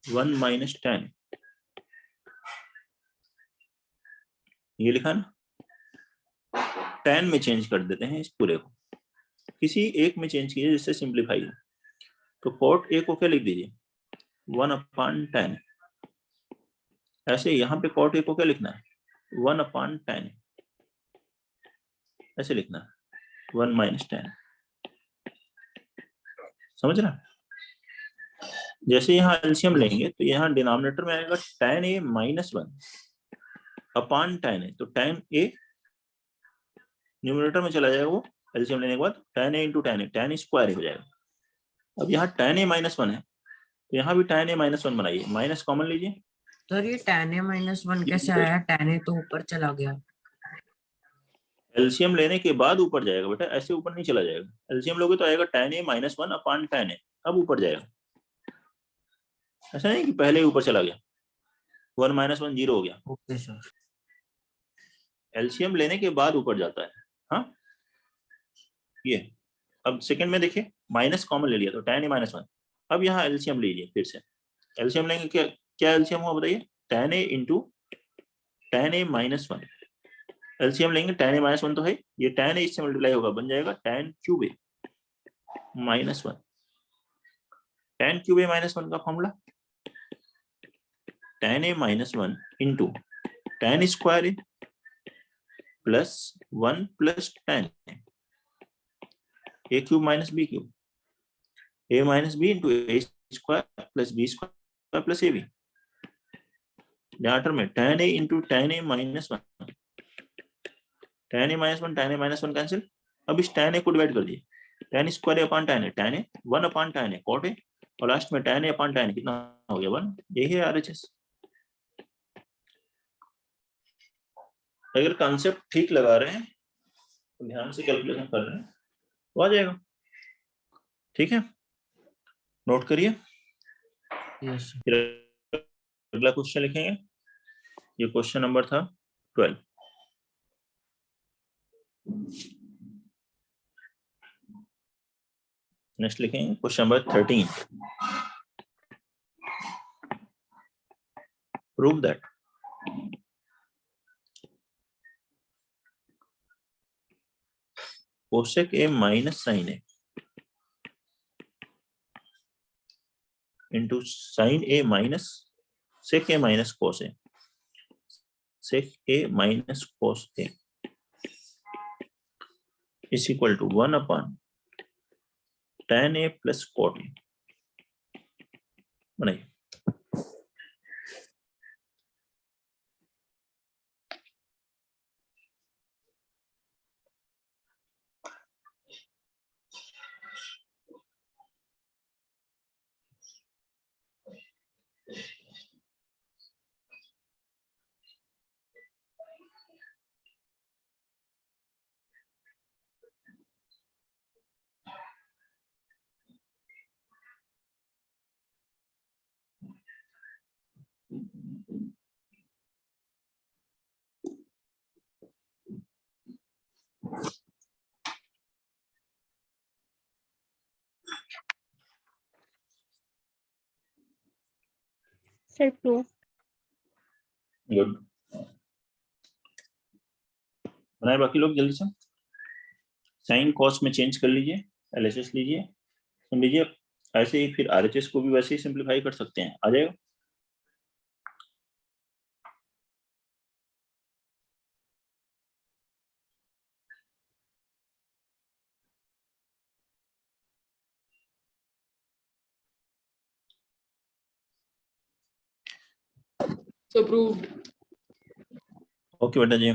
1 minus tan, ये लिखा ना, tan में चेंज कर देते हैं इस पूरे को, किसी एक में चेंज कीजिए जिससे सिंप्लीफाई हो। तो cot a को क्या लिख दीजिए 1 अपॉन tan, ऐसे यहाँ पे cot a को क्या लिखना है 1 अपॉन tan, ऐसे लिखना है 1 माइनस tan, समझ रहा। जैसे यहाँ एलसीएम लेंगे तो यहाँ डिनोमिनेटर में आएगा tan a minus 1 upon tan a, तो tan a न्यूमरेटर में चला जाएगा, वो एलसीएम लेने के बाद tan a into tan a, tan square हो जाएगा। अब यहाँ tan a माइनस 1 है तो यहाँ भी tan a माइनस 1 बनाइए, माइनस कॉमन लीजिए। सर ये tan a माइनस 1 कैसे आया, tan a तो ऊपर चला गया। एलसीएम लेने के बाद ऊपर जाएगा बेटा, ऐसे ऊपर नहीं चला जाएगा। एलसीएम लोगे तो आएगा tan a - 1 upon tan a, अब ऊपर जाएगा। ऐसा नहीं कि पहले ही ऊपर चला गया, 1 - 1 0 हो गया। Okay sir. एलसीएम लेने के बाद ऊपर जाता है। हाँ ये अब सेकंड में देखिए, माइनस कॉमन ले लिया तो tan a - 1। अब यहाँ एलसीएम लीजिए, फिर से एलसीएम लेंगे, क्या क्या एलसीएम हुआ बताइए, tan a into tan a - 1। LCM लेंगे tan a - 1 तो है, ये tan a इससे मल्टीप्लाई होगा, बन जाएगा tan cube a -1। tan cube a -1 का formula tan a - 1 into tan square a plus 1 plus tan a cube minus b cube, a minus b into a square plus b square plus ab। Term में tan a into tan a - 1, tan a - 1 tan a - 1 cancel. अब इस tan a को divide कर दिए, tan square upon tan a, tan a 1 upon tan a cot a, और last में tan a upon tan a कितना हो गया 1। यही है आरएचएस। अगर कॉन्सेप्ट ठीक लगा रहे हैं तो ध्यान से कैलकुलेशन कर रहे हैं तो आ जाएगा। ठीक है, नोट करिए। यस फिर अगला क्वेश्चन लिखेंगे, ये क्वेश्चन नंबर था 12। नेक्स्ट लिखेंगे question number 13। Prove that cosec a minus sine a into sine a minus sec a minus cos a, sec a minus cos a is equal to 1 upon tan a plus cot a। बनाइए। Sir proof. Good, बनाए बाकी लोग जल्दी से। Sign cos में change कर लीजिए, LHS लीजिए, सुन लीजिए। ऐसे ही फिर आरएचएस को भी वैसे ही सिंपलीफाई कर सकते हैं, आ जाएगा। So proved. ओके बेटा जी,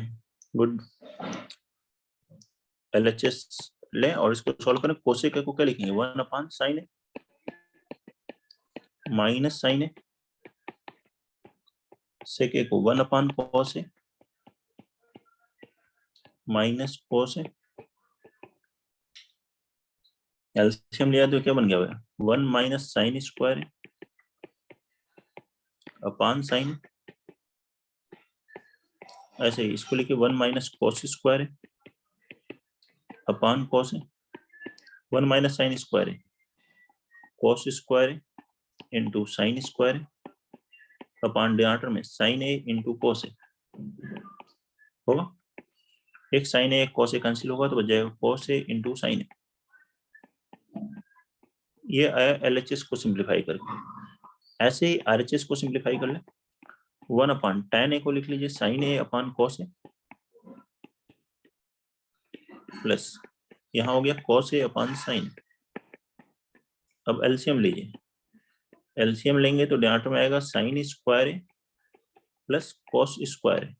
गुड। एलएचएस लें और इसको सॉल्व करें। कोसेक को क्या लिखेंगे, 1 अपॉन साइन ए माइनस साइन ए, सेक ए को 1 upon cos A minus cos A. LCM लिया तो क्या बन गया भाई, 1 माइनस साइन स्क्वायर ए अपॉन साइन। ऐसे ही इसको लिखे 1 minus cos square A upon cos A, 1 minus sine square A cos square A into sine square A upon denominator में sign A into cos A होगा। एक साइन ए एक cos A cancel होगा तो बच जाएगा कॉस ए इंटू साइन ए। ये आया एलएचएस को सिंप्लीफाई करके। ऐसे ही आरएचएस को सिंप्लीफाई कर ले, 1 अपॉन tan ए को लिख लीजिए sign A upon cos A plus यहाँ हो गया कॉस ए अपॉन साइन। अब एलसीएम लीजिए, एलसीएम लेंगे तो डिनोमिनेटर में आएगा sine square A plus cos square A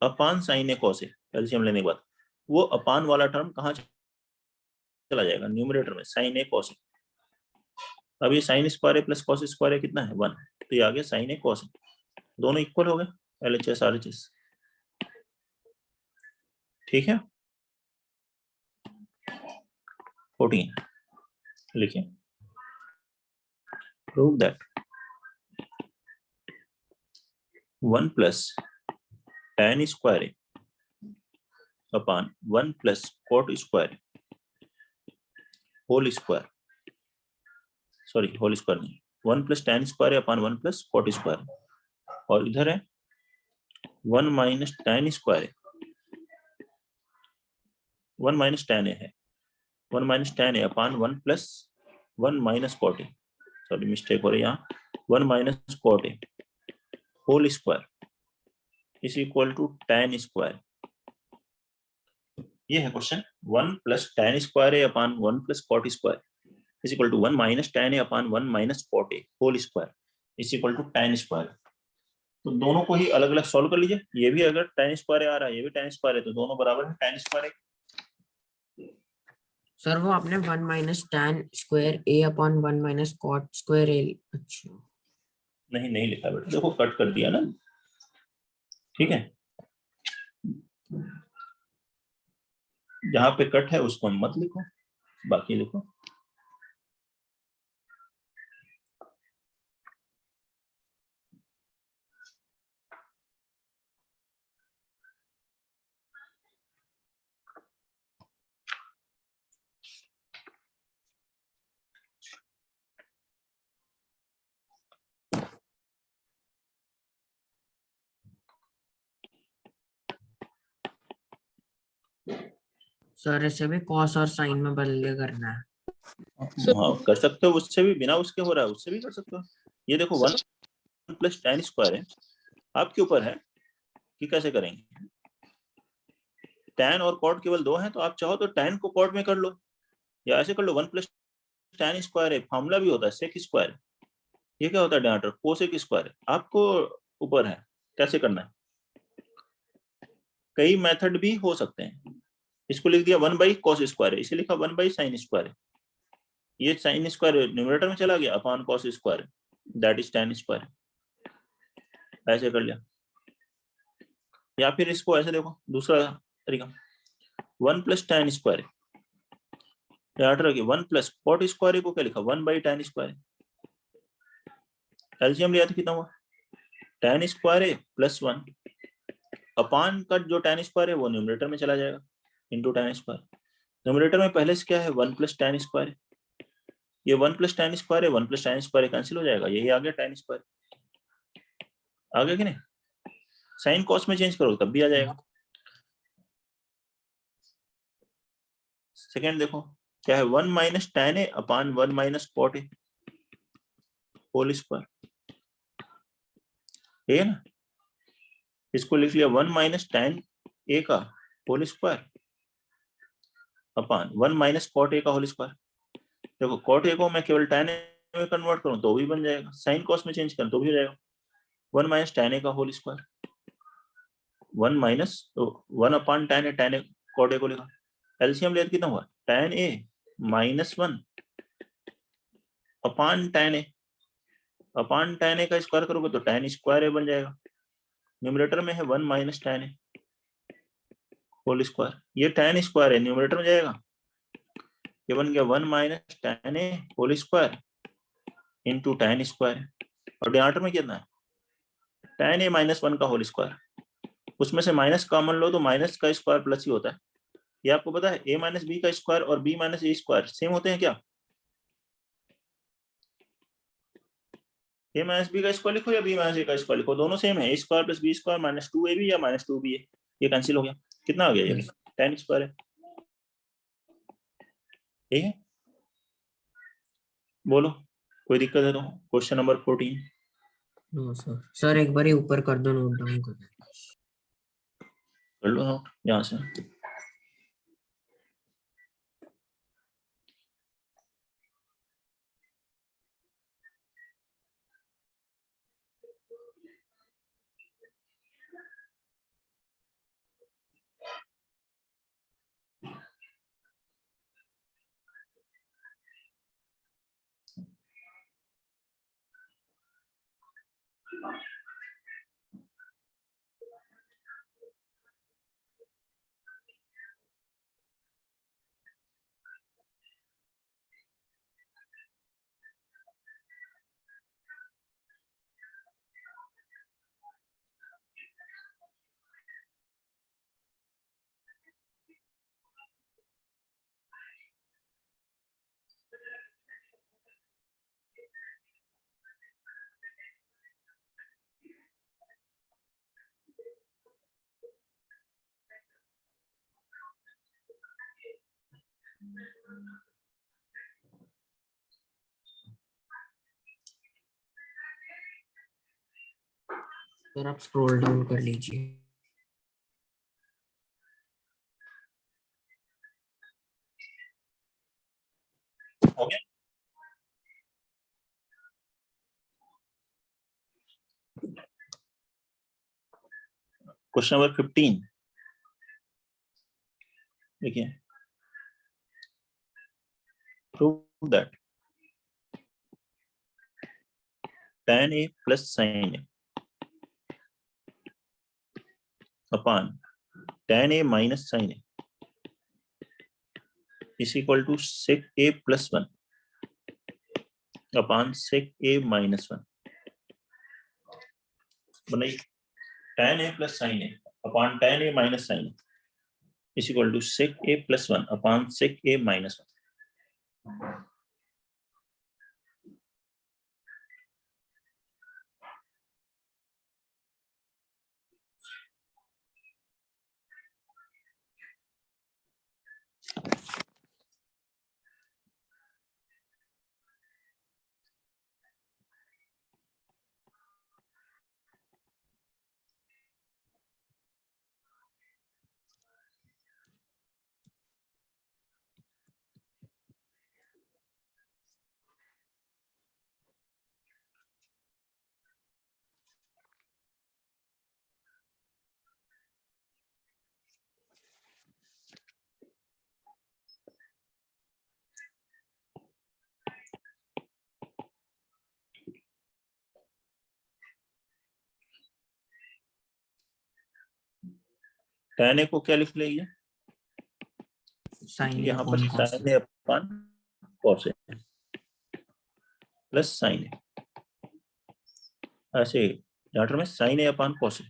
upon sine A cos A. LCM लेने के बाद वो अपॉन वाला टर्म कहाँ चला जाएगा, न्यूमरेटर में साइन ए कॉस ए। अब ये साइन स्क्वायर ए प्लस कॉस स्क्वायर ए कितना है 1, तो ये आ गया साइन ए कॉस ए, दोनों इक्वल हो गए एलएचएस आरएचएस। ठीक है। 14 लिखिए। Prove that 1 plus tan square upon 1 plus cot square whole square, sorry whole square नहीं, 1 plus tan square upon 1 plus cot square, और इधर है 1 minus tan square, 1 minus tan है, 1 minus tan upon 1 plus 1 minus cot, sorry mistake हो रही है यहाँ, 1 minus cot whole square is equal to tan square. ये है question. 1 plus tan square upon 1 plus cot square is equal to 1 minus tan upon 1 minus cot whole square is equal to tan square. तो दोनों को ही अलग अलग solve कर लीजिए। ये भी अगर tan स्क्वायर आ रहा है, ये भी tan स्क्वायर है, तो दोनों बराबर है tan स्क्वायर। सर वो आपने 1 minus tan square a upon 1 minus cot square a, अच्छा नहीं लिखा बेटा, देखो कट कर दिया ना, ठीक है। जहां पे कट है उसको मत लिखो, बाकी लिखो। सर ऐसे भी cos और sin में बदल के करना है। हाँ कर सकते हो, उससे भी बिना उसके हो रहा है, उससे भी कर सकते हो। ये देखो 1 प्लस tan स्क्वायर है, आपके ऊपर है कि कैसे करेंगे। tan और cot केवल दो हैं, तो आप चाहो तो tan को cot में कर लो, या ऐसे कर लो 1 प्लस tan स्क्वायर है, फॉर्मूला भी होता है sec स्क्वायर, ये क्या होता है डायमीटर कोसेक स्क्वायर, आपको ऊपर है कैसे करना है। कई मेथड भी हो सकते हैं। इसको लिख दिया 1 बाई कॉस स्क्वायर है, इसे लिखा 1 बाई साइन स्क्वायर है, ये साइन स्क्वायर न्यूमरेटर में चला गया upon cos square that is tan square, ऐसे कर लिया। या फिर इसको ऐसे देखो, दूसरा तरीका 1 प्लस tan स्क्वायर, याद रखिए 1 प्लस कॉट स्क्वायर को क्या लिखा 1 बाई tan स्क्वायर, एलसीएम लिया था कितना हुआ tan स्क्वायर प्लस 1 अपॉन का जो tan स्क्वायर है वो न्यूमरेटर में चला जाएगा इंटू tan स्क्वायर। न्यूमरेटर में पहले से क्या है 1 प्लस tan स्क्वायर, ये 1 प्लस tan स्क्वायर है, 1 प्लस tan स्क्वायर कैंसिल हो जाएगा, यही आ गया tan स्क्वायर, आ गया कि नहीं। साइन कॉस में चेंज करो तब भी आ जाएगा। सेकेंड देखो क्या है 1 माइनस tan है अपॉन 1 माइनस cot है होल स्क्वायर, है ना। इसको लिख लिया 1 माइनस tan a का whole square upon 1 minus cot a का होल स्क्वायर। देखो cot a को मैं केवल tan a में कन्वर्ट करूं तो भी बन जाएगा, साइन कॉस में चेंज करूं तो भी हो जाएगा 1 माइनस tan a का whole square, 1 minus 1 upon tan a cot a को लिखा, एलसीएम लिया कितना हुआ tan a minus 1 upon tan a, upon tan a का स्क्वायर करोगे तो tan स्क्वायर a बन जाएगा। न्यूमरेटर में है 1 minus tan a whole square, ये tan स्क्वायर है न्यूमरेटर में जाएगा, ये बन गया 1 minus tan a whole square into tan square, और डिनोमिनेटर में कितना है tan a माइनस 1 का होल स्क्वायर, उसमें से माइनस कॉमन लो तो माइनस का स्क्वायर प्लस ही होता है। ये आपको पता है a माइनस बी का स्क्वायर और b माइनस ए स्क्वायर सेम होते हैं क्या, a माइनस बी का स्क्वायर लिखो या b माइनस ए का स्क्वायर लिखो, दोनों सेम है, a square plus B square minus 2ab या माइनस 2b है, ये कैंसिल हो गया, कितना आ गया ये tan स्क्वायर है, ठीक है। बोलो कोई दिक्कत है तो। Question number 14 no sir, sir एक बार ही ऊपर कर दो, नोट डाउन कर दो। कर लो नोट यहाँ से। सर आप स्क्रॉल डाउन कर लीजिए। हो गया? क्वेश्चन नंबर 15 देखिए, prove that tan A plus sin A upon tan A minus sin A is equal to sec A plus 1 upon sec A minus 1। बनाइए, tan A plus sin A upon tan A minus sin A is equal to sec A plus 1 upon sec A minus 1। tan A को क्या लिख लेंगे? Sign यहाँ पर upon sin A upon cos A plus sin A, ऐसे daughter में sin A upon cos A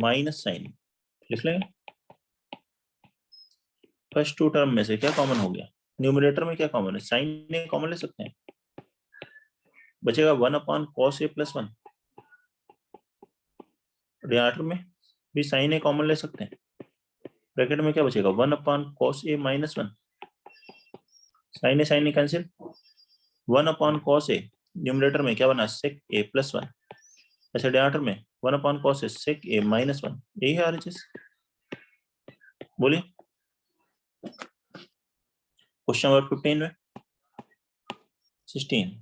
minus sin A लिख लेंगे। फर्स्ट टू टर्म में से क्या कॉमन हो गया? न्यूमरेटर में क्या कॉमन है? sin A कॉमन ले सकते हैं, बचेगा 1 upon cos A plus 1। Denominator में भी sin A कॉमन ले सकते हैं, ब्रैकेट में क्या बचेगा? 1 upon cos A minus 1। sin A cancel, 1 upon cos A numerator में क्या बना? sec A plus 1। अच्छा, डिनोमिनेटर में 1 upon cos A sec A minus 1। यही है आरएचएस। बोलिए क्वेश्चन नंबर 15 में 16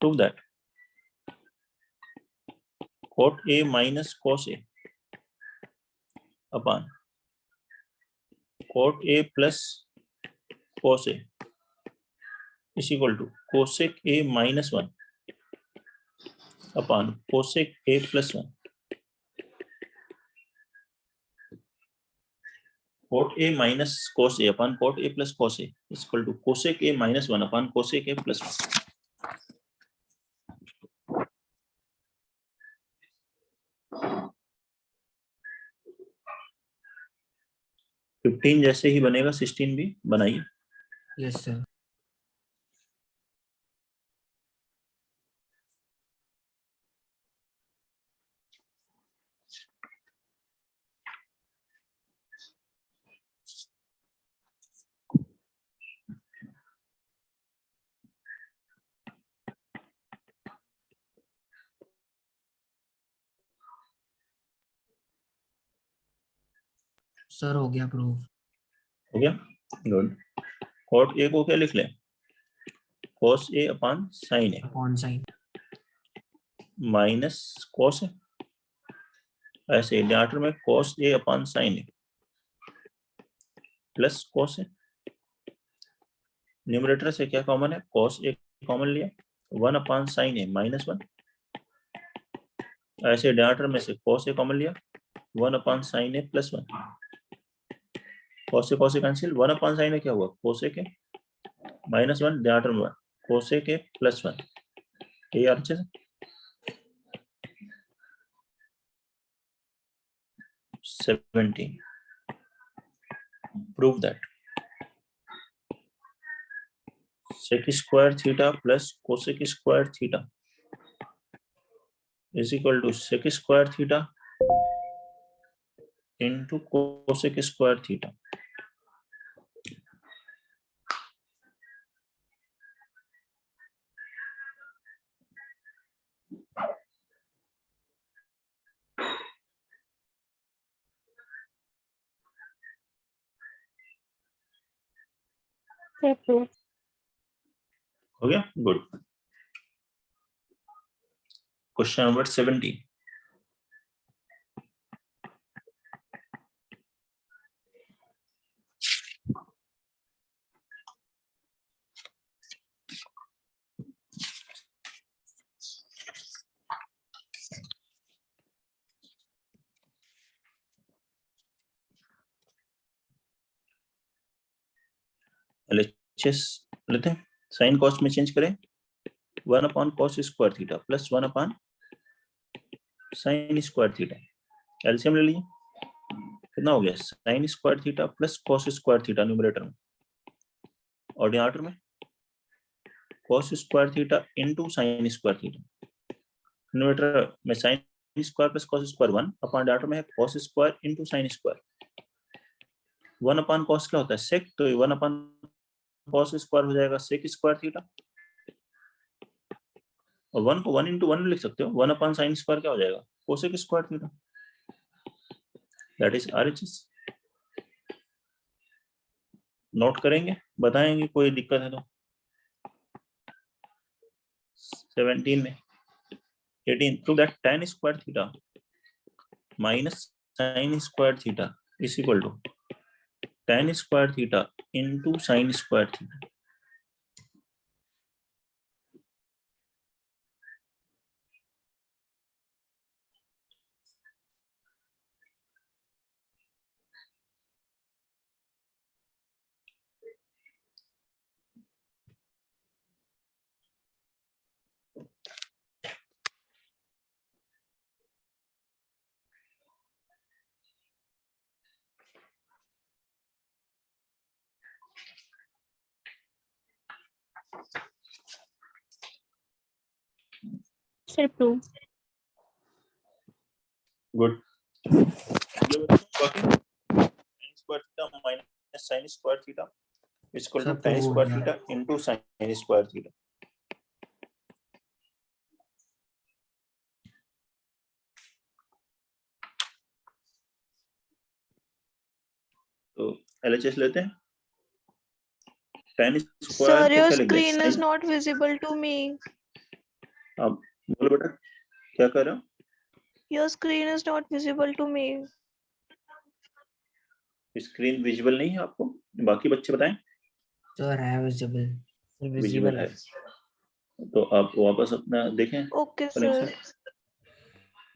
prove that cot A minus cos A upon cot A plus cos A is equal to cosec A minus 1 upon cosec A plus 1। cot A minus cos A upon cot A plus cos A is equal to cosec A minus 1 upon cosec A plus 1। Fifteen जैसे ही बनेगा 16 भी बनाइए। Yes sir. Sir हो गया proof. हो गया, good. cot A को क्या लिख लें? cos A upon sin A upon sine minus cos A, ऐसे डिनोमिनेटर में cos A upon sin A plus cos A। Numerator से क्या कॉमन है? cos A कॉमन लिया, 1 अपॉन sin A माइनस 1। ऐसे डिनोमिनेटर में से cos A कॉमन लिया, 1 upon sin A plus 1। cos A cancel, 1 upon sin A क्या हुआ? cos A के माइनस 1, डिनोमिनेटर में cos A के प्लस 1। ये अच्छे से 17 prove that sec square theta plus cosec square theta is equal to sec square theta into cosec square theta। Sir, proof. हो गया, गुड। Question number 70। LHS लेते हैं, साइन कॉस्ट में चेंज करें, 1 upon cos square theta plus 1 upon sine square theta. LCM ले लीजिए, कितना हो गया, sine square theta plus cos square theta numerator में, और डिनोमिनेटर में cos square theta into sine square theta. Numerator में sine square plus cos square 1 upon denominator में है cos square into sine square. 1 upon cos क्या होता है, सेक, तो 1 अपॉन कॉस स्क्वायर हो जाएगा सेक स्क्वायर थीटा, और 1 को 1 इंटू 1 लिख सकते हो, 1 अपॉन साइन स्क्वायर क्या हो जाएगा, cosec square theta. That is RHS। Note करेंगे, बताएंगे कोई दिक्कत है तो। 17 में 18 prove that tan square theta minus sine square theta is equal to tan square theta into sine square theta. Sir, proof. गुड। Square theta minus sine square theta equal to सब tan हो स्क्वायर गया। Theta into sine square theta. तो LHS लेते हैं, tan square Sir, को your क्या लिख screen दिया, is not visible to me. अब बोलो बेटा क्या कर रहे हो, Your screen is not visible to me. Screen visual नहीं है आपको, बाकी बच्चे बताएं। सर है विजिबल। विजुअल है, तो आप वापस अपना देखें। Okay, फलिंग sir. से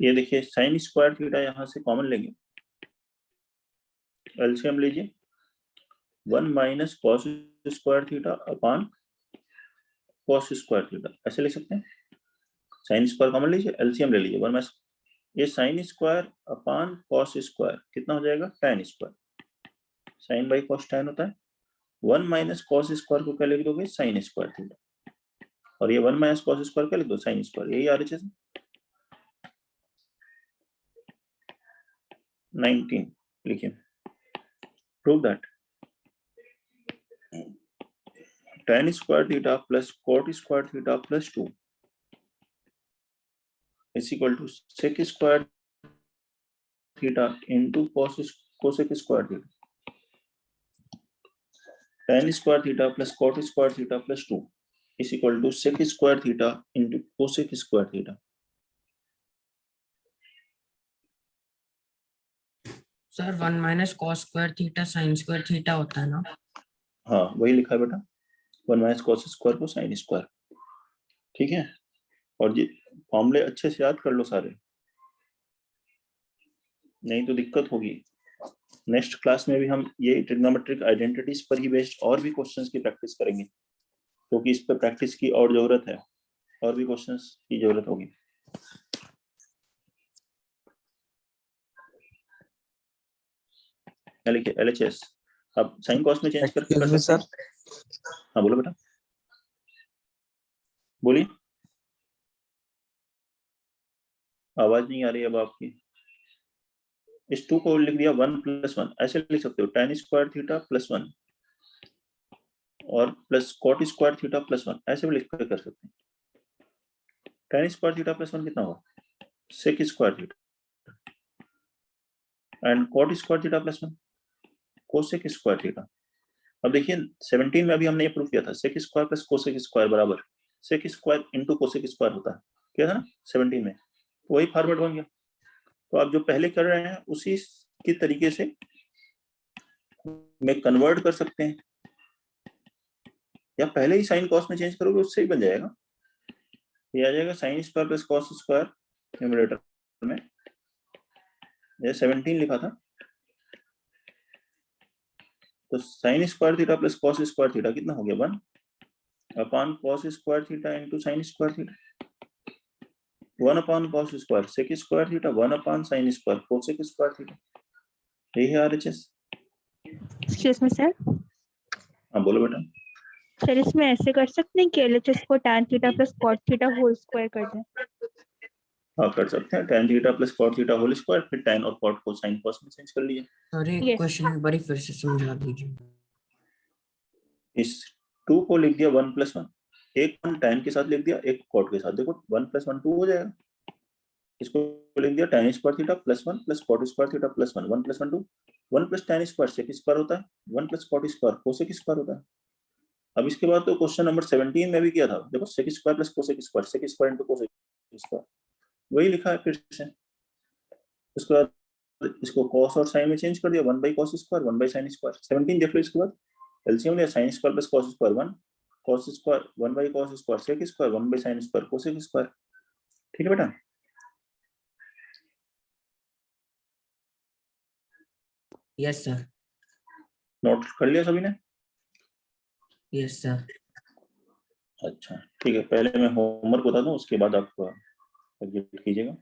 ये देखिए साइन स्क्वायर थीटा यहाँ से कॉमन लेंगे, एलसीएम लीजिए, 1 minus cos square theta upon cos square theta, ऐसे लिख सकते हैं। साइन स्क्वायर कॉमन लीजिए, एलसीएम ले लीजिए, 1 माइनस ये sine square upon cos square कितना हो जाएगा, tan square, sine by cos tan होता है। 1 माइनस कॉस स्क्वायर को क्या लिख दोगे, साइन स्क्वायर थीटा, और ये 1 माइनस कॉस स्क्वायर क्या लिख दो, साइन स्क्वायर, यही RHS है। 19 लिखिए, prove that tan square theta plus cot square theta plus 2 is equal to sec square theta into cosec square theta. tan square theta plus cot square theta plus 2 is equal to sec square theta into cosec square theta. Sir 1 minus cos square theta sine square theta होता है ना। हाँ वही लिखा है बेटा, 1 minus cos square को sin square, ठीक है। और ये फॉर्मूले अच्छे से याद कर लो सारे, नहीं तो दिक्कत होगी। नेक्स्ट क्लास में भी हम ये ट्रिग्नोमेट्रिक आइडेंटिटीज पर ही बेस्ड और भी क्वेश्चंस की प्रैक्टिस करेंगे, क्योंकि इस पर प्रैक्टिस की और जरूरत है, और भी क्वेश्चंस की जरूरत होगी। लिखिए LHS, अब साइन कॉस में चेंज करके कर सकते हैं। हाँ बोलो बेटा, बोलिए, आवाज नहीं आ रही अब आपकी। इस 2 को लिख दिया 1 प्लस 1, ऐसे लिख सकते हो, tan स्क्वायर थीटा प्लस 1 और plus cot square theta plus 1, ऐसे भी लिख कर सकते हैं। tan स्क्वायर थीटा प्लस 1 कितना होगा, sec square theta, and cot square theta plus 1 cosec square theta. अब देखिए 17 में अभी हमने ये प्रूव किया था sec square plus cosec square बराबर sec square into cosec square होता है, क्या था ना 17 में, तो वही फॉर्मेट बन गया। तो आप जो पहले कर रहे हैं उसी के तरीके से में कन्वर्ट कर सकते हैं, या पहले ही साइन कॉस में चेंज करोगे उससे ही बन जाएगा। ये आ जाएगा sine square plus cos square numerator में, ये 17 लिखा था, तो sine square theta plus cos square theta कितना हो गया 1 upon cos square theta into sine square theta, 1 upon cos square sec square theta 1 upon sine square cosec square theta, यही है आरएचएस। एक्सक्यूज मी सर, हाँ बोलो बेटा। Sir इसमें ऐसे कर सकते हैं कि एलएचएस को tan theta plus cot theta whole square कर दें। हाँ कर सकते हैं, tan theta plus cot theta whole square, फिर tan और cot को sin cos में चेंज कर लीजिए। सर एक Yes. क्वेश्चन एक बार फिर से समझा दीजिए। इस 2 को लिख दिया 1 + 1, एक tan के साथ लिख दिया, एक cot के साथ, देखो 1 + 1 2 हो जाएगा। इसको लिख दिया tan square theta plus 1 plus cot square theta plus 1, 1 + 1 2, 1 + tan square sec square होता है, 1 + cot स्क्वायर कोसेक स्क्वायर होता है। अब इसके बाद तो क्वेश्चन नंबर 17 में भी किया था, देखो sec square plus cosec square sec square into cosec square, वही लिखा है फिर से। उसके बाद इसको cos और sin में चेंज कर दिया, 1/cos स्क्वायर 1/sin स्क्वायर। 17 देख लो, इसके बाद एलसीएम लिया sin square plus cos square 1 cos square 1/cos square sec square 1/sin square cosec square. ठीक है बेटा, यस सर। नोट कर लिया सभी ने? Yes sir. अच्छा ठीक है, पहले मैं होमवर्क बता दूं, उसके बाद आप एग्जीक्यूट कीजिएगा।